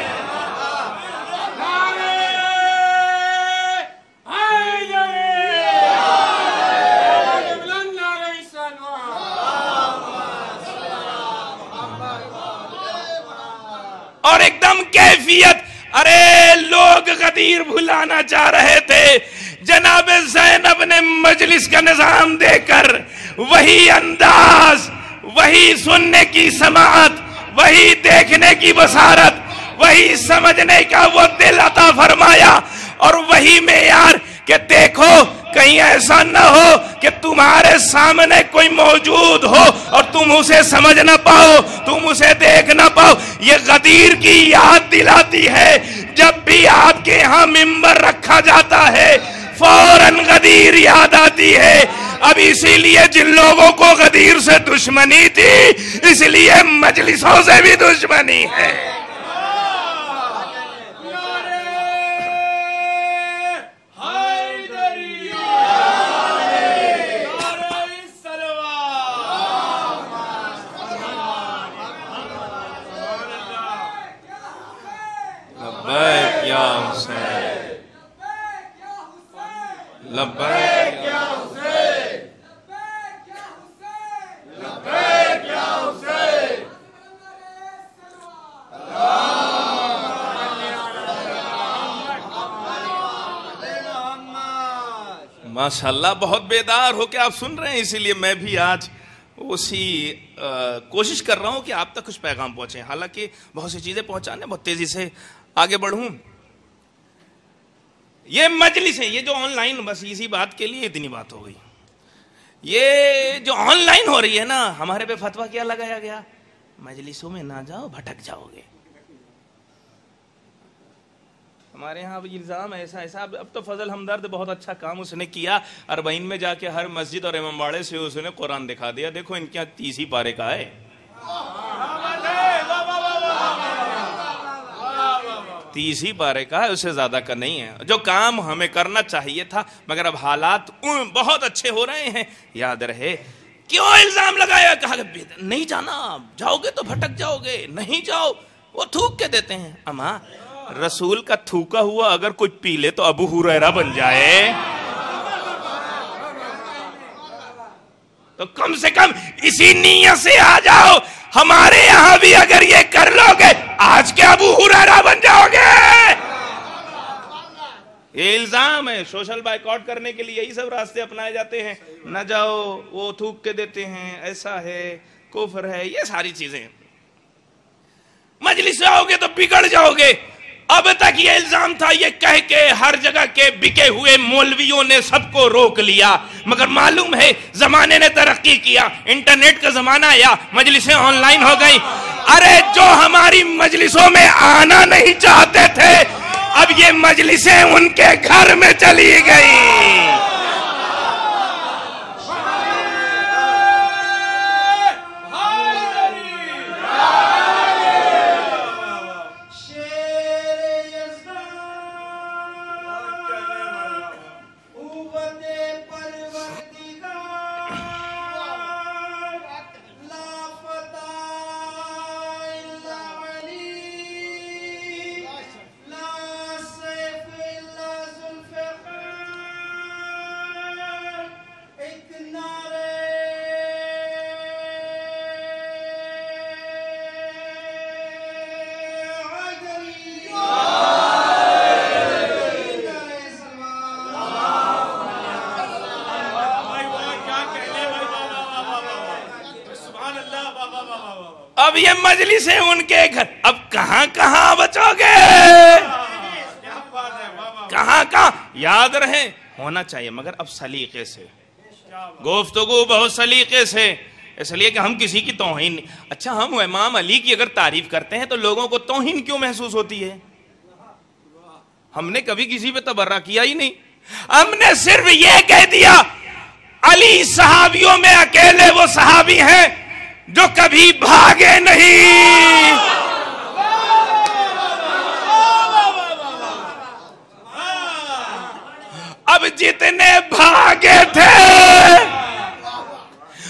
A: اور ایک دم کیفیت. ارے لوگ غدیر بھلانا چاہ رہے تھے, جناب زینب نے مجلس کا نظام دے کر وہی انداز, وہی سننے کی سماعت, وہی دیکھنے کی بصارت, وہی سمجھنے کا وہ دل عطا فرمایا. اور وہی معیار کہ دیکھو کہیں ایسا نہ ہو کہ تمہارے سامنے کوئی موجود ہو اور تم اسے سمجھ نہ پاؤ, تم اسے دیکھ نہ پاؤ. یہ غدیر کی یاد دلاتی ہے. جب بھی آپ کے ہاں ممبر رکھا جاتا ہے فوراً غدیر یاد آتی ہے. اب اسی لیے جن لوگوں کو غدیر سے دشمنی تھی, اس لیے مجلسوں سے بھی دشمنی ہے. لبیک یا حسین, لبیک یا حسین, لبیک یا حسین. ماشاءاللہ بہت بیدار ہو کے آپ سن رہے ہیں, اسی لیے میں بھی آج اسی کوشش کر رہا ہوں کہ آپ تک کچھ پیغام پہنچے. حالانکہ بہت سی چیزیں پہنچانے, بہت تیزی سے آگے بڑھوں. یہ مجلس ہے, یہ جو آن لائن, بس اسی بات کے لیے اتنی بات ہو گئی. یہ جو آن لائن ہو رہی ہے نا, ہمارے پہ فتویٰ کیا لگایا گیا, مجلسوں میں نہ جاؤ بھٹک جاؤ گے. ہمارے ہاں الزام ایسا ایسا. اب تو فضل ہمدرد بہت اچھا کام اس نے کیا, اربعین میں جا کے ہر مسجد اور امام باڑے سے اس نے قرآن دکھا دیا. دیکھو ان کے 30 ہی پارے کا ہے, 30 ہی پارے کا ہے, اس سے زیادہ کا نہیں ہے. جو کام ہمیں کرنا چاہیے تھا, مگر اب حالات بہت اچھے ہو رہے ہیں. یاد رہے کیوں الزام لگایا, کہا کہ نہیں جانا, جاؤ گے تو بھٹک جاؤ گے, نہیں جاؤ. وہ تھوک کے دیتے ہیں. اما رسول کا تھوکا ہوا اگر کچھ پی لے تو ابو ہریرہ بن جائے, تو کم سے کم اسی نیت سے آ جاؤ. ہمارے یہاں بھی اگر یہ کر لو گے, آج کے ابو ہریرہ بن جاؤ گے. یہ الزام ہے. سوشل بائیکاٹ کرنے کے لیے یہی سب راستے اپنائے جاتے ہیں. نہ جاؤ, وہ تھوک کے دیتے ہیں, ایسا ہے, کفر ہے, یہ ساری چیزیں. مجلس آؤ گے تو بگڑ جاؤ گے. اب تک یہ الزام تھا, یہ کہہ کے ہر جگہ کے بکے ہوئے مولویوں نے سب کو روک لیا. مگر معلوم ہے زمانے نے ترقی کیا, انٹرنیٹ کا زمانہ آیا, مجلسیں آن لائن ہو گئی. ارے جو ہماری مجلسوں میں آنا نہیں چاہتے تھے, اب یہ مجلسیں ان کے گھر میں چلی گئی. اب یہ مجلسیں ان کے گھر. اب کہاں کہاں بچو گے؟ کہاں کہاں؟ یاد رہے ہونا چاہیے مگر اب سلیقے سے گفتگو، بہت سلیقے سے. اس لیے کہ ہم کسی کی توہین نہیں. اچھا ہم امام علی کی اگر تعریف کرتے ہیں تو لوگوں کو توہین کیوں محسوس ہوتی ہے؟ ہم نے کبھی کسی پہ تبرہ کیا ہی نہیں. ہم نے صرف یہ کہہ دیا علی صحابیوں میں اکیلے وہ صحابی ہیں جو کبھی بھاگے نہیں. اب جتنے بھاگے تھے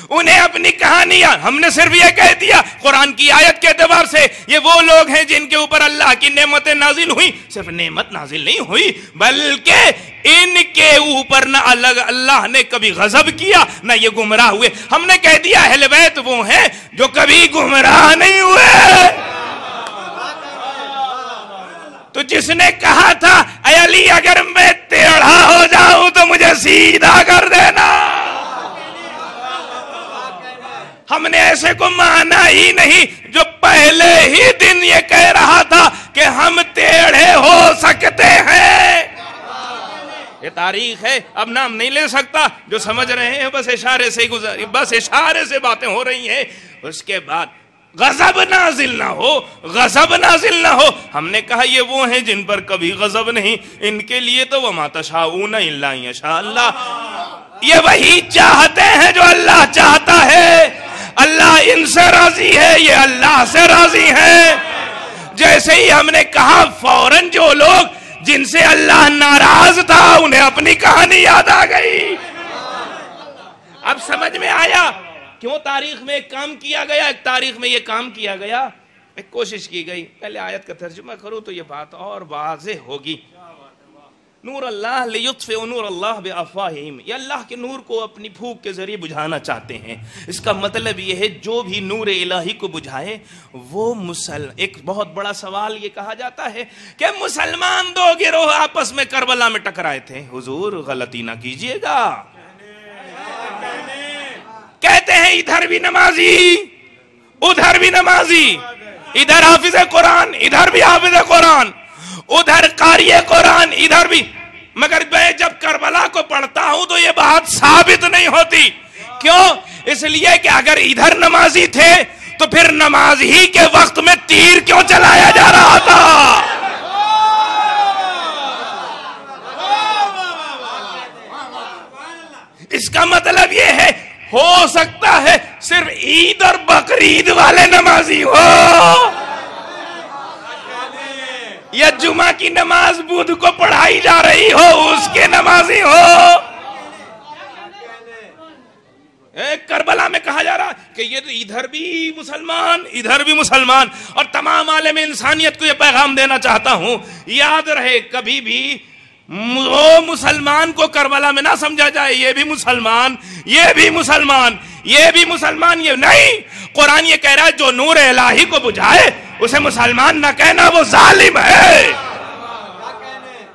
A: انہیں اپنی کہانیاں ہم نے صرف یہ کہہ دیا قرآن کی آیت کے اعتبار سے یہ وہ لوگ ہیں جن کے اوپر اللہ کی نعمتیں نازل ہوئی. صرف نعمت نازل نہیں ہوئی بلکہ ان کے اوپر نہ اللہ نے کبھی غضب کیا نہ یہ گمراہ ہوئے. ہم نے کہہ دیا اہل بیت وہ ہیں جو کبھی گمراہ نہیں ہوئے. تو جس نے کہا تھا اے علی اگر میں ٹیڑھا ہو جاؤں تو مجھے سیدھا کر دینا، ہم نے ایسے کو مانا ہی نہیں جو پہلے ہی دن یہ کہہ رہا تھا کہ ہم ٹیڑھے ہو سکتے ہیں. یہ تاریخ ہے، اب نام نہیں لے سکتا. جو سمجھ رہے ہیں بس اشارے سے بس اشارے سے باتیں ہو رہی ہیں. اس کے بعد غضب نازل نہ ہو، غضب نازل نہ ہو. ہم نے کہا یہ وہ ہیں جن پر کبھی غضب نہیں. ان کے لیے تو وما تشاؤون الا ان یشاء اللہ. یہ وہی چاہتے ہیں جو اللہ چاہتا ہے. اللہ ان سے راضی ہے، یہ اللہ سے راضی ہے. جیسے ہی ہم نے کہا فوراً جو لوگ جن سے اللہ ناراض تھا انہیں اپنی کہانی یاد آ گئی. اب سمجھ میں آیا کیوں تاریخ میں ایک کام کیا گیا. ایک تاریخ میں یہ کام کیا گیا، ایک کوشش کی گئی. پہلے آیت کا ترجمہ کروں تو یہ بات اور واضح ہوگی. نور اللہ لیطفئ نور اللہ بافواہہم، یہ اللہ کے نور کو اپنی پھونک کے ذریعے بجھانا چاہتے ہیں. اس کا مطلب یہ ہے جو بھی نور الہی کو بجھائے وہ ایک بہت بڑا سوال یہ کہا جاتا ہے کہ مسلمان دو گروہ آپس میں کربلا میں ٹکرائے تھے، حضور غلطی نہ کیجئے گا. کہتے ہیں ادھر بھی نمازی ادھر بھی نمازی، ادھر حافظ قرآن ادھر بھی حافظ قرآن، ادھر قاری قرآن ادھر بھی. مگر میں جب کربلا کو پڑھتا ہوں تو یہ بات ثابت نہیں ہوتی. کیوں؟ اس لیے کہ اگر ادھر نمازی تھے تو پھر نماز ہی کے وقت میں تیر کیوں چلایا جا رہا تھا؟ اس کا مطلب یہ ہے ہو سکتا ہے صرف عید اور بقرعید والے نمازی ہو یا جمعہ کی نماز بدھ کو پڑھائی جا رہی ہو اس کے نمازی ہو. کربلا میں کہا جا رہا کہ یہ ادھر بھی مسلمان ادھر بھی مسلمان. اور تمام عالم انسانیت کو یہ پیغام دینا چاہتا ہوں، یاد رہے کبھی بھی وہ مسلمان کو کربلا میں نہ سمجھا جائے یہ بھی مسلمان یہ بھی مسلمان یہ بھی مسلمان. یہ نہیں، قرآن یہ کہہ رہا ہے جو نور الہی کو بجھائے اسے مسلمان نہ کہنا، وہ ظالم ہے،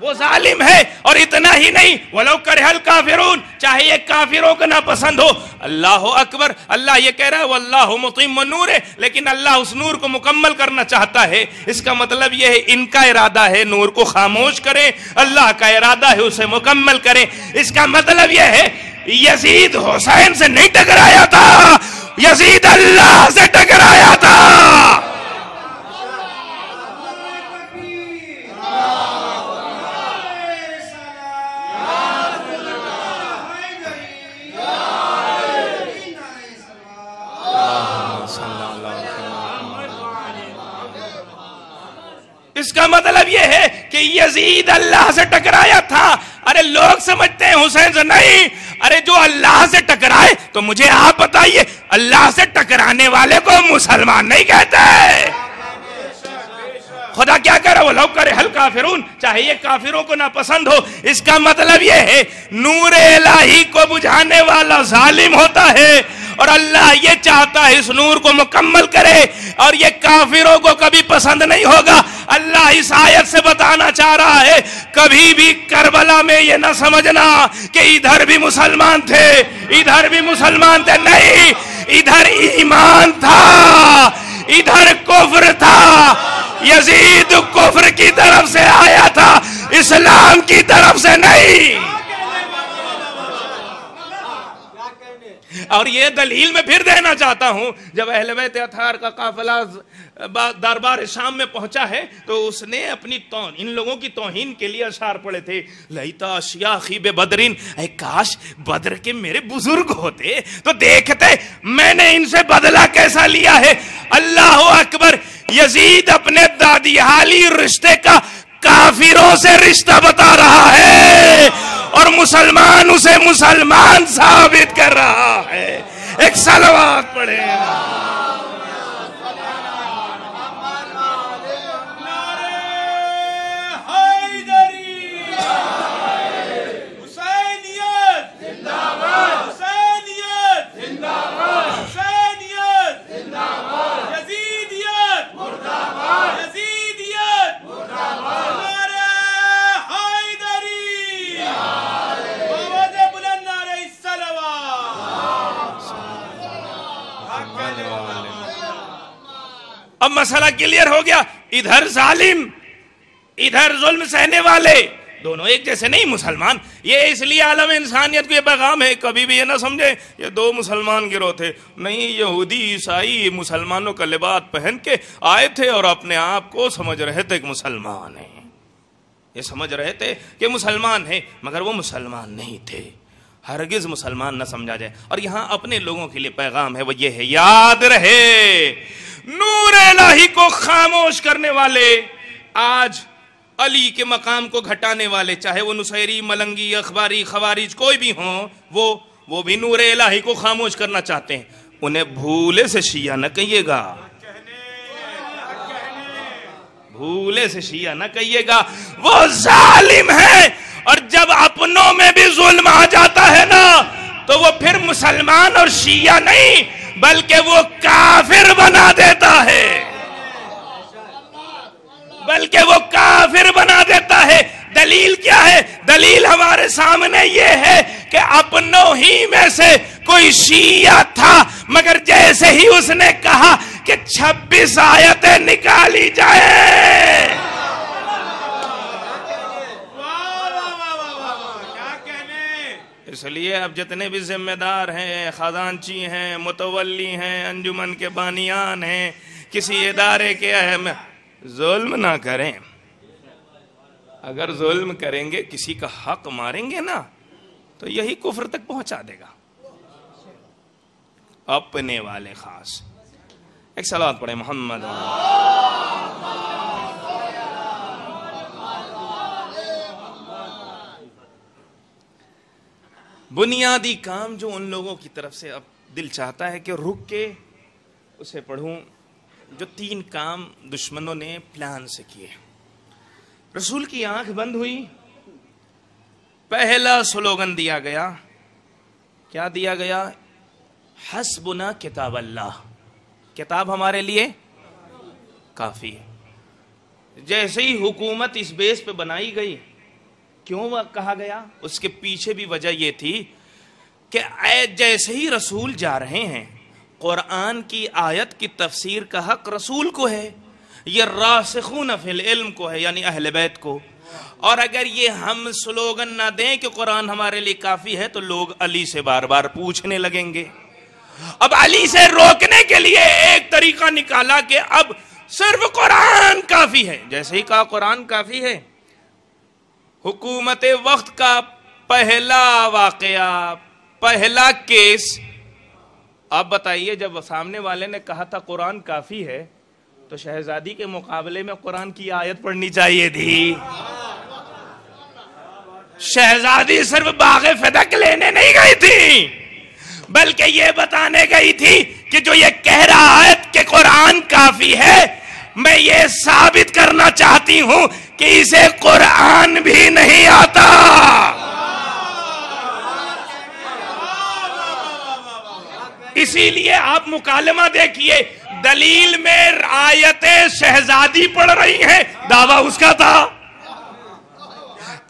A: وہ ظالم ہے. اور اتنا ہی نہیں، وَلَوْ كَرِهَ الْكَافِرُونَ، چاہے یہ کافروں کو ناپسند ہو. اللہ اکبر، اللہ یہ کہہ رہا ہے وَاللَّهُ مُتِمُّ نُورِهِ، لیکن اللہ اس نور کو مکمل کرنا چاہتا ہے. اس کا مطلب یہ ہے ان کا ارادہ ہے نور کو خاموش کریں، اللہ کا ارادہ ہے اسے مکمل کریں. اس کا مطلب یہ ہے یزید حسین سے نہیں ٹکرایا تھا، یزید اللہ سے ٹکرایا تھا. اس کا مطلب یہ ہے کہ یزید اللہ سے ٹکرایا تھا. ارے لوگ سمجھتے ہیں حسین سے، نہیں، ارے جو اللہ سے ٹکرائے تو مجھے آپ بتائیے اللہ سے ٹکرانے والے کو مسلمان نہیں کہتے. خدا کیا کرے، وہ لوگ کرے حل کافرون، چاہے یہ کافروں کو ناپسند ہو. اس کا مطلب یہ ہے نور الہی کو بجھانے والا ظالم ہوتا ہے، اور اللہ یہ چاہتا ہے اس نور کو مکمل کرے، اور یہ کافروں کو کبھی پسند نہیں ہوگا. اللہ اس آیت سے بتانا چاہ رہا ہے کبھی بھی کربلا میں یہ نہ سمجھنا کہ ادھر بھی مسلمان تھے ادھر بھی مسلمان تھے. نہیں، ادھر ایمان تھا، ادھر کفر تھا. یزید کفر کی طرف سے آیا تھا، اسلام کی طرف سے نہیں. اور یہ دلیل میں پھر دینا چاہتا ہوں، جب اہل بیت اطہار کا قافلہ دربار شام میں پہنچا ہے تو اس نے اپنی ان لوگوں کی توہین کے لیے اشعار پڑھے تھے. لیتا شیاخی بے بدرین، اے کاش بدر کے میرے بزرگ ہوتے تو دیکھتے میں نے ان سے بدلہ کیسا لیا ہے. اللہ اکبر. یزید اپنے دادی حالی رشتے کا کافروں سے رشتہ بتا رہا ہے، اور مسلمان اسے مسلمان ثابت کر رہا ہے. ایک صلوات پڑھیں. اب مسئلہ کلیئر ہو گیا. ادھر ظالم، ادھر ظلم سہنے والے، دونوں ایک جیسے نہیں مسلمان. یہ اس لیے عالم انسانیت کو یہ پیغام ہے، کبھی بھی یہ نہ سمجھے یہ دو مسلمان گروہ تھے. نہیں، یہودی عیسائی مسلمانوں کا لباس پہن کے آئے تھے اور اپنے آپ کو سمجھ رہے تھے کہ مسلمان ہیں. یہ سمجھ رہے تھے کہ مسلمان ہیں، مگر وہ مسلمان نہیں تھے. ہرگز مسلمان نہ سمجھا جائے. اور یہاں اپنے لوگوں کے لیے پیغام ہے، وہ یہ ہے، یاد رہے نور الہی کو خاموش کرنے والے، آج علی کے مقام کو گھٹانے والے، چاہے وہ نصیری، ملنگی، اخباری، خوارج کوئی بھی ہوں، وہ بھی نور الہی کو خاموش کرنا چاہتے ہیں. انہیں بھولے سے شیعہ نہ کہیے گا، بھولے سے شیعہ نہ کہیے گا، وہ ظالم ہے. اور جب اپنوں میں بھی ظلم آ جاتا ہے نا تو وہ پھر مسلمان اور شیعہ نہیں بلکہ وہ کافر بنا دیتا ہے، بلکہ وہ کافر بنا دیتا ہے. دلیل کیا ہے؟ دلیل ہمارے سامنے یہ ہے کہ اپنوں ہی میں سے کوئی شیعہ تھا، مگر جیسے ہی اس نے کہا کہ 26 آیتیں نکالی جائے، اس لیے اب جتنے بھی ذمہ دار ہیں، خزانچی ہیں، متولی ہیں، انجمن کے بانیان ہیں، کسی ادارے کے اہم، ظلم نہ کریں. اگر ظلم کریں گے، کسی کا حق ماریں گے نا تو یہی کفر تک پہنچا دے گا. اپنے والے خاص. ایک صلوات پڑھیں محمد. بنیادی کام جو ان لوگوں کی طرف سے اب دل چاہتا ہے کہ رک کے اسے پڑھوں، جو 3 کام دشمنوں نے پلان سے کیے. رسول کی آنکھ بند ہوئی، پہلا سلوگن دیا گیا. کیا دیا گیا؟ حسبنا کتاب اللہ، کتاب ہمارے لیے کافی ہے. جیسے ہی حکومت اس بیس پہ بنائی گئی، کیوں کہا گیا؟ اس کے پیچھے بھی وجہ یہ تھی کہ جیسے ہی رسول جا رہے ہیں، قرآن کی آیت کی تفسیر کا حق رسول کو ہے، یہ راسخون فی العلم کو ہے، یعنی اہل بیت کو. اور اگر یہ ہم سلوگن نہ دیں کہ قرآن ہمارے لیے کافی ہے تو لوگ علی سے بار بار پوچھنے لگیں گے. اب علی سے روکنے کے لیے ایک طریقہ نکالا کہ اب صرف قرآن کافی ہے. جیسے ہی کہا قرآن کافی ہے، حکومت وقت کا پہلا واقعہ، پہلا کیس. اب بتائیے، جب سامنے والے نے کہا تھا قرآن کافی ہے تو شہزادی کے مقابلے میں قرآن کی آیت پڑھنی چاہیے تھی. شہزادی صرف باغ فدق لینے نہیں گئی تھی بلکہ یہ بتانے گئی تھی کہ جو یہ کہہ رہا ہے کہ قرآن کافی ہے، میں یہ ثابت کرنا چاہتی ہوں کہ اسے قرآن بھی نہیں آتا. اسی لیے آپ مکالمہ دیکھیے، دلیل میں آیت شہزادی پڑھ رہی ہیں، دعویٰ اس کا تھا.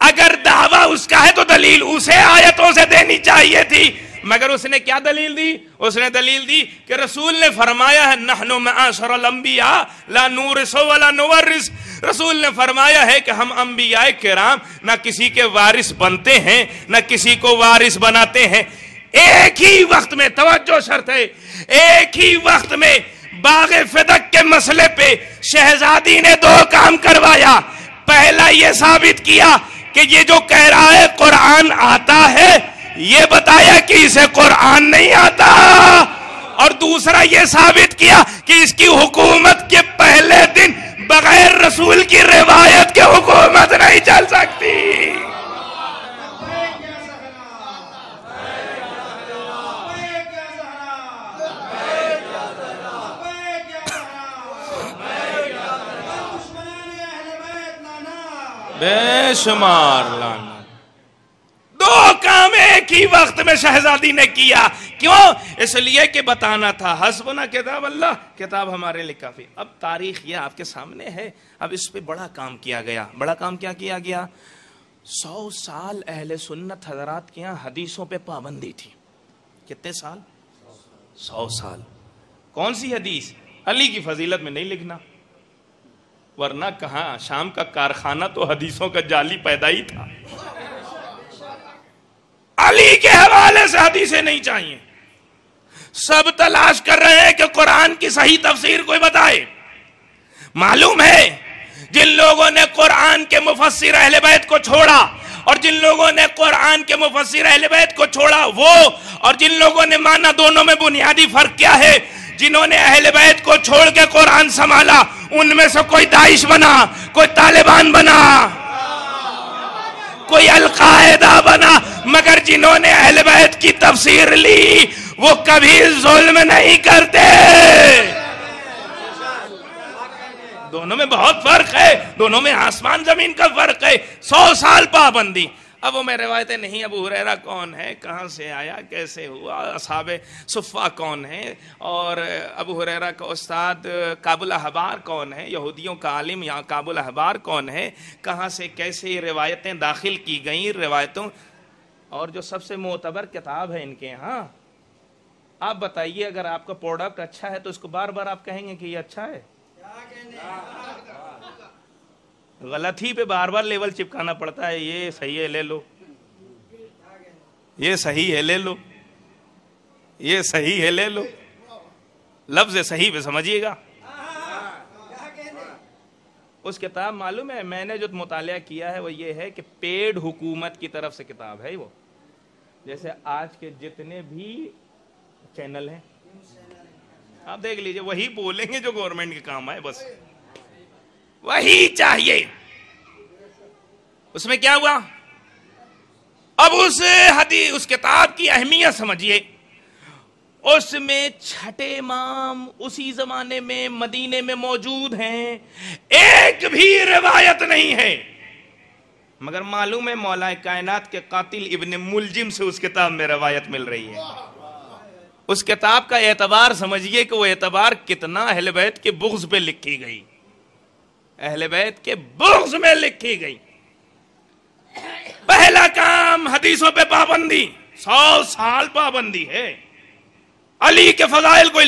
A: اگر دعویٰ اس کا ہے تو دلیل اسے آیتوں سے دینی چاہیے تھی، مگر اس نے کیا دلیل دی؟ اس نے دلیل دی کہ رسول نے فرمایا ہے نحن معاشر الانبیاء لا نورث ولا نورث. رسول نے فرمایا ہے کہ ہم انبیاء کرام نہ کسی کے وارث بنتے ہیں نہ کسی کو وارث بناتے ہیں. ایک ہی وقت میں، توجہ شرط ہے، ایک ہی وقت میں باغ فدق کے مسئلے پہ شہزادی نے دو کام کروایا. پہلا یہ ثابت کیا کہ یہ جو کہہ رہا ہے قرآن آتا ہے، یہ بتایا کہ اسے قرآن نہیں آتا. اور دوسرا یہ ثابت کیا کہ اس کی حکومت کے پہلے دن بغیر رسول کی روایت کے حکومت نہیں چل سکتی. بے شمار لانا. دو کام ایک ہی وقت میں شہزادی نے کیا. کیوں؟ اس لیے کہ بتانا تھا حسبنا کتاب اللہ، کتاب ہمارے لیے کافی. اب تاریخ یہ آپ کے سامنے ہے. اب اس پہ بڑا کام کیا گیا. بڑا کام کیا کیا گیا؟ 100 سال اہل سنت حضرات کے یہاں حدیثوں پہ پابندی تھی. کتنے سال؟ 100 سال. کون سی حدیث؟ علی کی فضیلت میں نہیں لکھنا، ورنہ کہاں شام کا کارخانہ تو حدیثوں کا جعلی پیدا ہی تھا. علی کے حوالے سے حدیثیں نہیں چاہیے. سب تلاش کر رہے ہیں کہ قرآن کی صحیح تفسیر کوئی بتائے. معلوم ہے جن لوگوں نے قرآن کے مفسر اہل بیت کو چھوڑا اور جن لوگوں نے قرآن کے مفسر اہل بیت کو چھوڑا وہ، اور جن لوگوں نے مانا، دونوں میں بنیادی فرق کیا ہے؟ جنہوں نے اہل بیت کو چھوڑ کے قرآن سنبھالا ان میں سے کوئی داعش بنا، کوئی طالبان بنا، کوئی القاعدہ بنا، مگر جنہوں نے اہل بیت کی تفسیر لی وہ کبھی ظلم نہیں کرتے. دونوں میں بہت فرق ہے، دونوں میں آسمان زمین کا فرق ہے. 100 سال پابندی. اب وہ میں روایتیں نہیں. ابو ہریرہ کون ہے، کہاں سے آیا، کیسے ہوا، اصحاب صفہ کون ہے، اور ابو ہریرہ کا استاد کعب الاحبار کون ہے، یہودیوں کا عالم یا کعب الاحبار کون ہے، کہاں سے کیسے یہ روایتیں داخل کی گئیں روایتوں. اور جو سب سے معتبر کتاب ہے ان کے ہاں، آپ بتائیے اگر آپ کا پروڈکٹ اچھا ہے تو اس کو بار بار آپ کہیں گے کہ یہ اچھا ہے؟ غلط ہی پہ بار بار لیبل چپکانا پڑتا ہے. یہ صحیح ہے لے لو، یہ صحیح ہے لے لو، یہ صحیح ہے لے لو. لفظ صحیح پہ سمجھیے گا. اس کتاب معلوم ہے میں نے جو مطالعہ کیا ہے وہ یہ ہے کہ پیڈ حکومت کی طرف سے کتاب ہے. وہ جیسے آج کے جتنے بھی چینل ہیں آپ دیکھ لیجئے وہی بولیں گے جو گورنمنٹ کے کام آئے، بس وہی چاہیے. اس میں کیا ہوا؟ اب اس کتاب کی اہمیت سمجھیے. اس میں 6 امام اسی زمانے میں مدینے میں موجود ہیں. ایک بھی روایت نہیں ہے، مگر معلوم ہے مولا کائنات کے قاتل ابن ملجم سے اس کتاب میں روایت مل رہی ہے. اس کتاب کا اعتبار سمجھیے کہ وہ اعتبار کتنا اہل بیت کے بغض پہ لکھی گئی، اہل بیت کے بغض میں لکھی گئی. پہلا کام حدیثوں پہ پابندی. 100 سال پابندی ہے. علی کے فضائل کو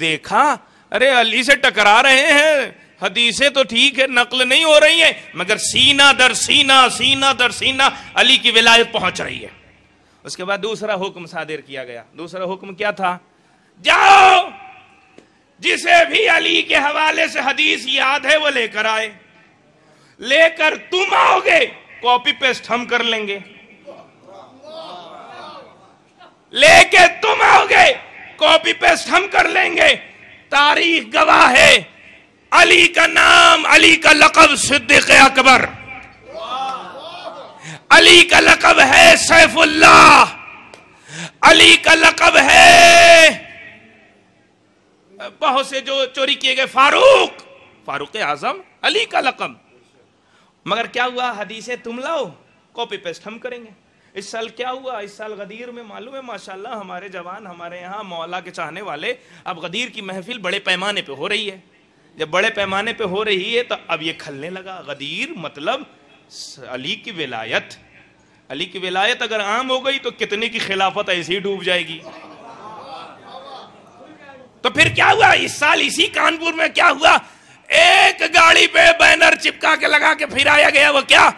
A: دیکھا، ارے علی سے ٹکرا رہے ہیں، حدیثیں تو ٹھیک ہے نقل نہیں ہو رہی ہیں، مگر سینہ در سینہ، سینہ در سینہ علی کی ولایت پہنچ رہی ہے. اس کے بعد دوسرا حکم صادر کیا گیا. دوسرا حکم کیا تھا؟ جاؤ جسے بھی علی کے حوالے سے حدیث یاد ہے وہ لے کر آئے. لے کر تم آؤ گے، کاپی پیسٹ ہم کر لیں گے. لے کے تم آؤ گے، کاپی پیسٹ ہم کر لیں گے. تاریخ گواہ ہے علی کا نام، علی کا لقب صدیق اکبر، علی کا لقب ہے سیف اللہ، علی کا لقب ہے بہت سے جو چوری کیے گئے فاروق اعظم، علی کا لقب. مگر کیا ہوا؟ حدیثیں تم لاؤ، کاپی پیسٹ ہم کریں گے. اس سال کیا ہوا؟ اس سال غدیر میں معلوم ہے ماشاءاللہ ہمارے جوان، ہمارے یہاں مولا کے چاہنے والے، اب غدیر کی محفل بڑے پیمانے پہ ہو رہی ہے. جب بڑے پیمانے پہ ہو رہی ہے تو اب یہ کھلنے لگا غدیر مطلب علی کی ولایت. علی کی ولایت اگر عام ہو گئی تو کتنے کی خلافت ایسی ڈوب جائے گی. تو پھر کیا ہوا اس سال اسی کانپور میں؟ کیا ہوا؟ ایک گاڑی پہ بینر چپکا کے لگا کے پھر آیا گیا. وہ کیا؟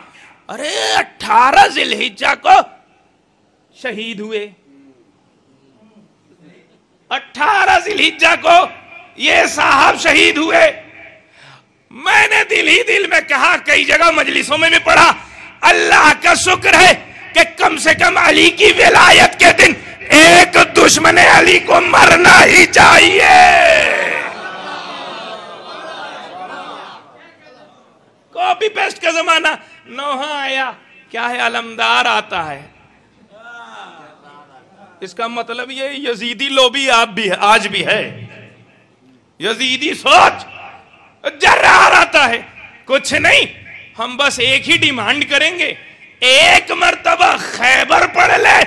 A: ارے 18 ذی الحجہ کو شہید ہوئے، 18 ذی الحجہ کو یہ صاحب شہید ہوئے. میں نے دل ہی دل میں کہا، کئی جگہ مجلسوں میں بھی پڑھا، اللہ کا شکر ہے کہ کم سے کم علی کی ولایت کے دن ایک دشمن علی کو مرنا ہی چاہیے. کاپی پیسٹ کا زمانہ نوحہ آیا، کیا ہے؟ علمدار آتا ہے. اس کا مطلب یہ یزیدی لوبی آج بھی ہے، یزیدی سوچ. جرار آتا ہے، کچھ نہیں، ہم بس ایک ہی ڈیمانڈ کریں گے، ایک مرتبہ خیبر پڑھ لے،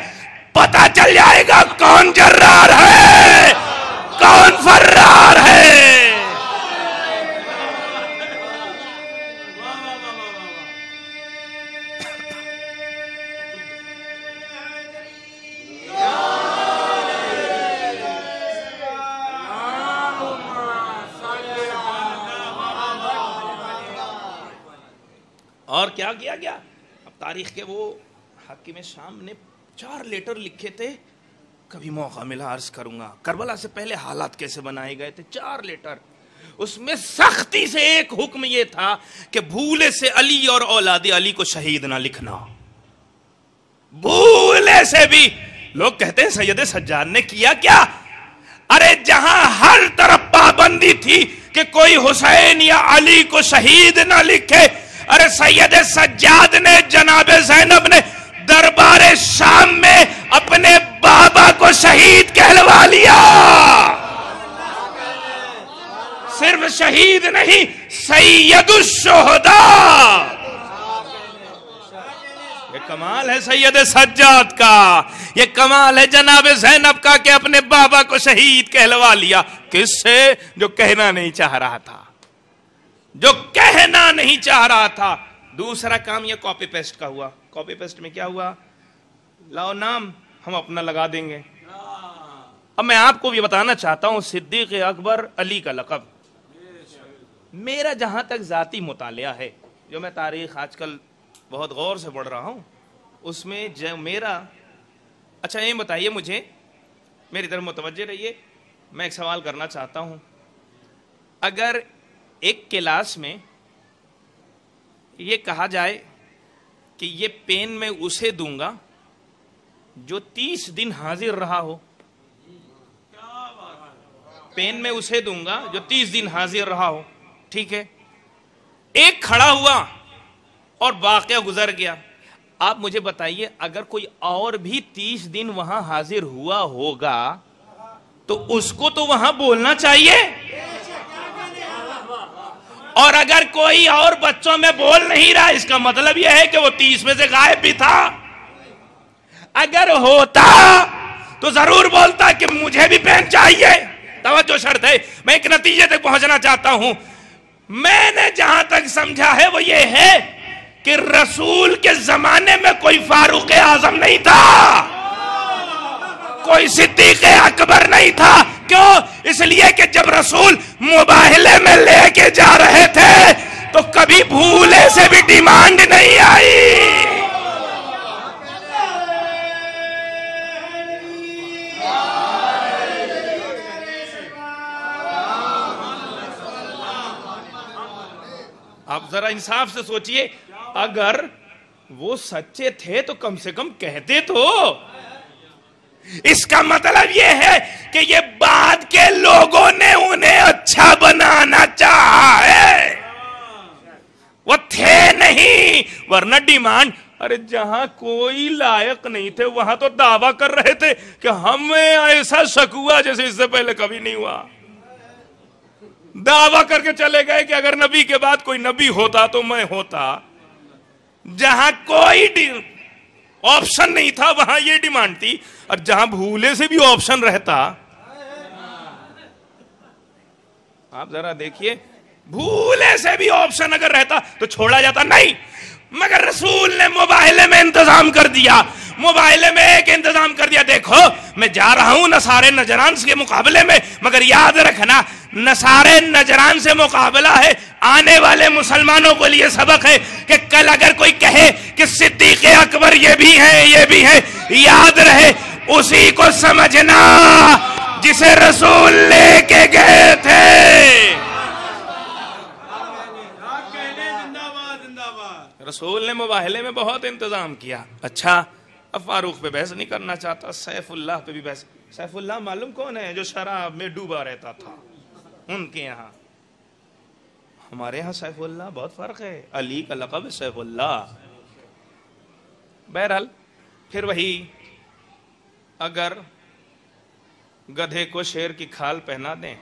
A: پتہ چل جائے گا کون جرار ہے کون فرار ہے. اور کیا کیا گیا؟ اب تاریخ کے وہ حاکم شام نے 4 لیٹر لکھے تھے، کبھی موقع ملا عرض کروں گا. کربلا سے پہلے حالات کیسے بنائے گئے تھے؟ 4 لیٹر. اس میں سختی سے ایک حکم یہ تھا کہ بھولے سے علی اور اولاد علی کو شہید نہ لکھنا. بھولے سے بھی. لوگ کہتے ہیں سید سجاد نے کیا کیا؟ ارے جہاں ہر طرف پابندی تھی کہ کوئی حسین یا علی کو شہید نہ لکھے، ارے سید سجاد نے جناب زینب نے دربار شام میں اپنے بابا کو شہید کہلوا لیا. صرف شہید نہیں، سید الشہداء. یہ کمال ہے سید سجاد کا، یہ کمال ہے جناب زینب کا کہ اپنے بابا کو شہید کہلوا لیا. کس سے؟ جو کہنا نہیں چاہ رہا تھا، جو کہنا نہیں چاہ رہا تھا. دوسرا کام یہ کاپی پیسٹ کا ہوا. کاپی پیسٹ میں کیا ہوا؟ لاؤ نام، ہم اپنا لگا دیں گے. اب میں آپ کو بھی بتانا چاہتا ہوں، صدیق اکبر علی کا لقب. میرا جہاں تک ذاتی مطالعہ ہے، جو میں تاریخ آج کل بہت غور سے پڑھ رہا ہوں، اس میں جو میرا، اچھا یہ بتائیے مجھے، میری طرف متوجہ رہیے، میں ایک سوال کرنا چاہتا ہوں. اگر ایک کلاس میں یہ کہا جائے کہ یہ پین میں اسے دوں گا جو 30 دن حاضر رہا ہو، پین میں اسے دوں گا جو 30 دن حاضر رہا ہو، ٹھیک ہے، ایک کھڑا ہوا اور واقعہ گزر گیا. آپ مجھے بتائیے اگر کوئی اور بھی 30 دن وہاں حاضر ہوا ہوگا تو اس کو تو وہاں بولنا چاہیے. اور اگر کوئی اور بچوں میں بول نہیں رہا، اس کا مطلب یہ ہے کہ وہ 30 میں سے غائب بھی تھا. اگر ہوتا تو ضرور بولتا کہ مجھے بھی پین چاہیے. توجہ شرط ہے، میں ایک نتیجے تک پہنچنا چاہتا ہوں. میں نے جہاں تک سمجھا ہے وہ یہ ہے کہ رسول کے زمانے میں کوئی فاروق اعظم نہیں تھا، کوئی صدیق اکبر نہیں تھا. کیوں؟ اس لیے کہ جب رسول مباہلے میں لے کے جا رہے تھے تو کبھی بھولے سے بھی ڈیمانڈ نہیں آئی. آپ ذرا انصاف سے سوچئے، اگر وہ سچے تھے تو کم سے کم کہتے تو. اس کا مطلب یہ ہے کہ یہ بعد کے لوگوں نے انہیں اچھا بنانا چاہا نہیں، ورنہ ڈیمانڈ، ارے جہاں کوئی لائق نہیں تھے وہاں تو دعویٰ کر رہے تھے کہ ہمیں ایسا شک ہوا جیسے اس سے پہلے کبھی نہیں ہوا. دعویٰ کر کے چلے گئے کہ اگر نبی کے بعد کوئی نبی ہوتا تو میں ہوتا. جہاں کوئی آپشن نہیں تھا وہاں یہ ڈیمانڈ تھی، اور جہاں بھولے سے بھی آپشن رہتا، آپ ذرا دیکھیے، بھولے سے بھی آپشن اگر رہتا تو چھوڑا جاتا نہیں. مگر رسول نے مباہلے میں انتظام کر دیا، مباہلے میں ایک انتظام کر دیا، دیکھو میں جا رہا ہوں نصارے نجران کے مقابلے میں، مگر یاد رکھنا نصارے نجران سے مقابلہ ہے، آنے والے مسلمانوں کو لیے سبق ہے کہ کل اگر کوئی کہے کہ صدیق اکبر یہ بھی ہیں، یاد رہے اسی کو سمجھنا جسے رسول لے کے گئے تھے. رسول نے مباہلے میں بہت انتظام کیا. اچھا اب فاروق پہ بحث نہیں کرنا چاہتا، سیف اللہ پہ بھی بحث. سیف اللہ معلوم کون ہے؟ جو شراب میں ڈوبا رہتا تھا ان کے یہاں. ہمارے یہاں سیف اللہ بہت فرق ہے. علی کا لقب سیف اللہ. بہرحال پھر وہی، اگر گدھے کو شیر کی کھال پہنا دیں،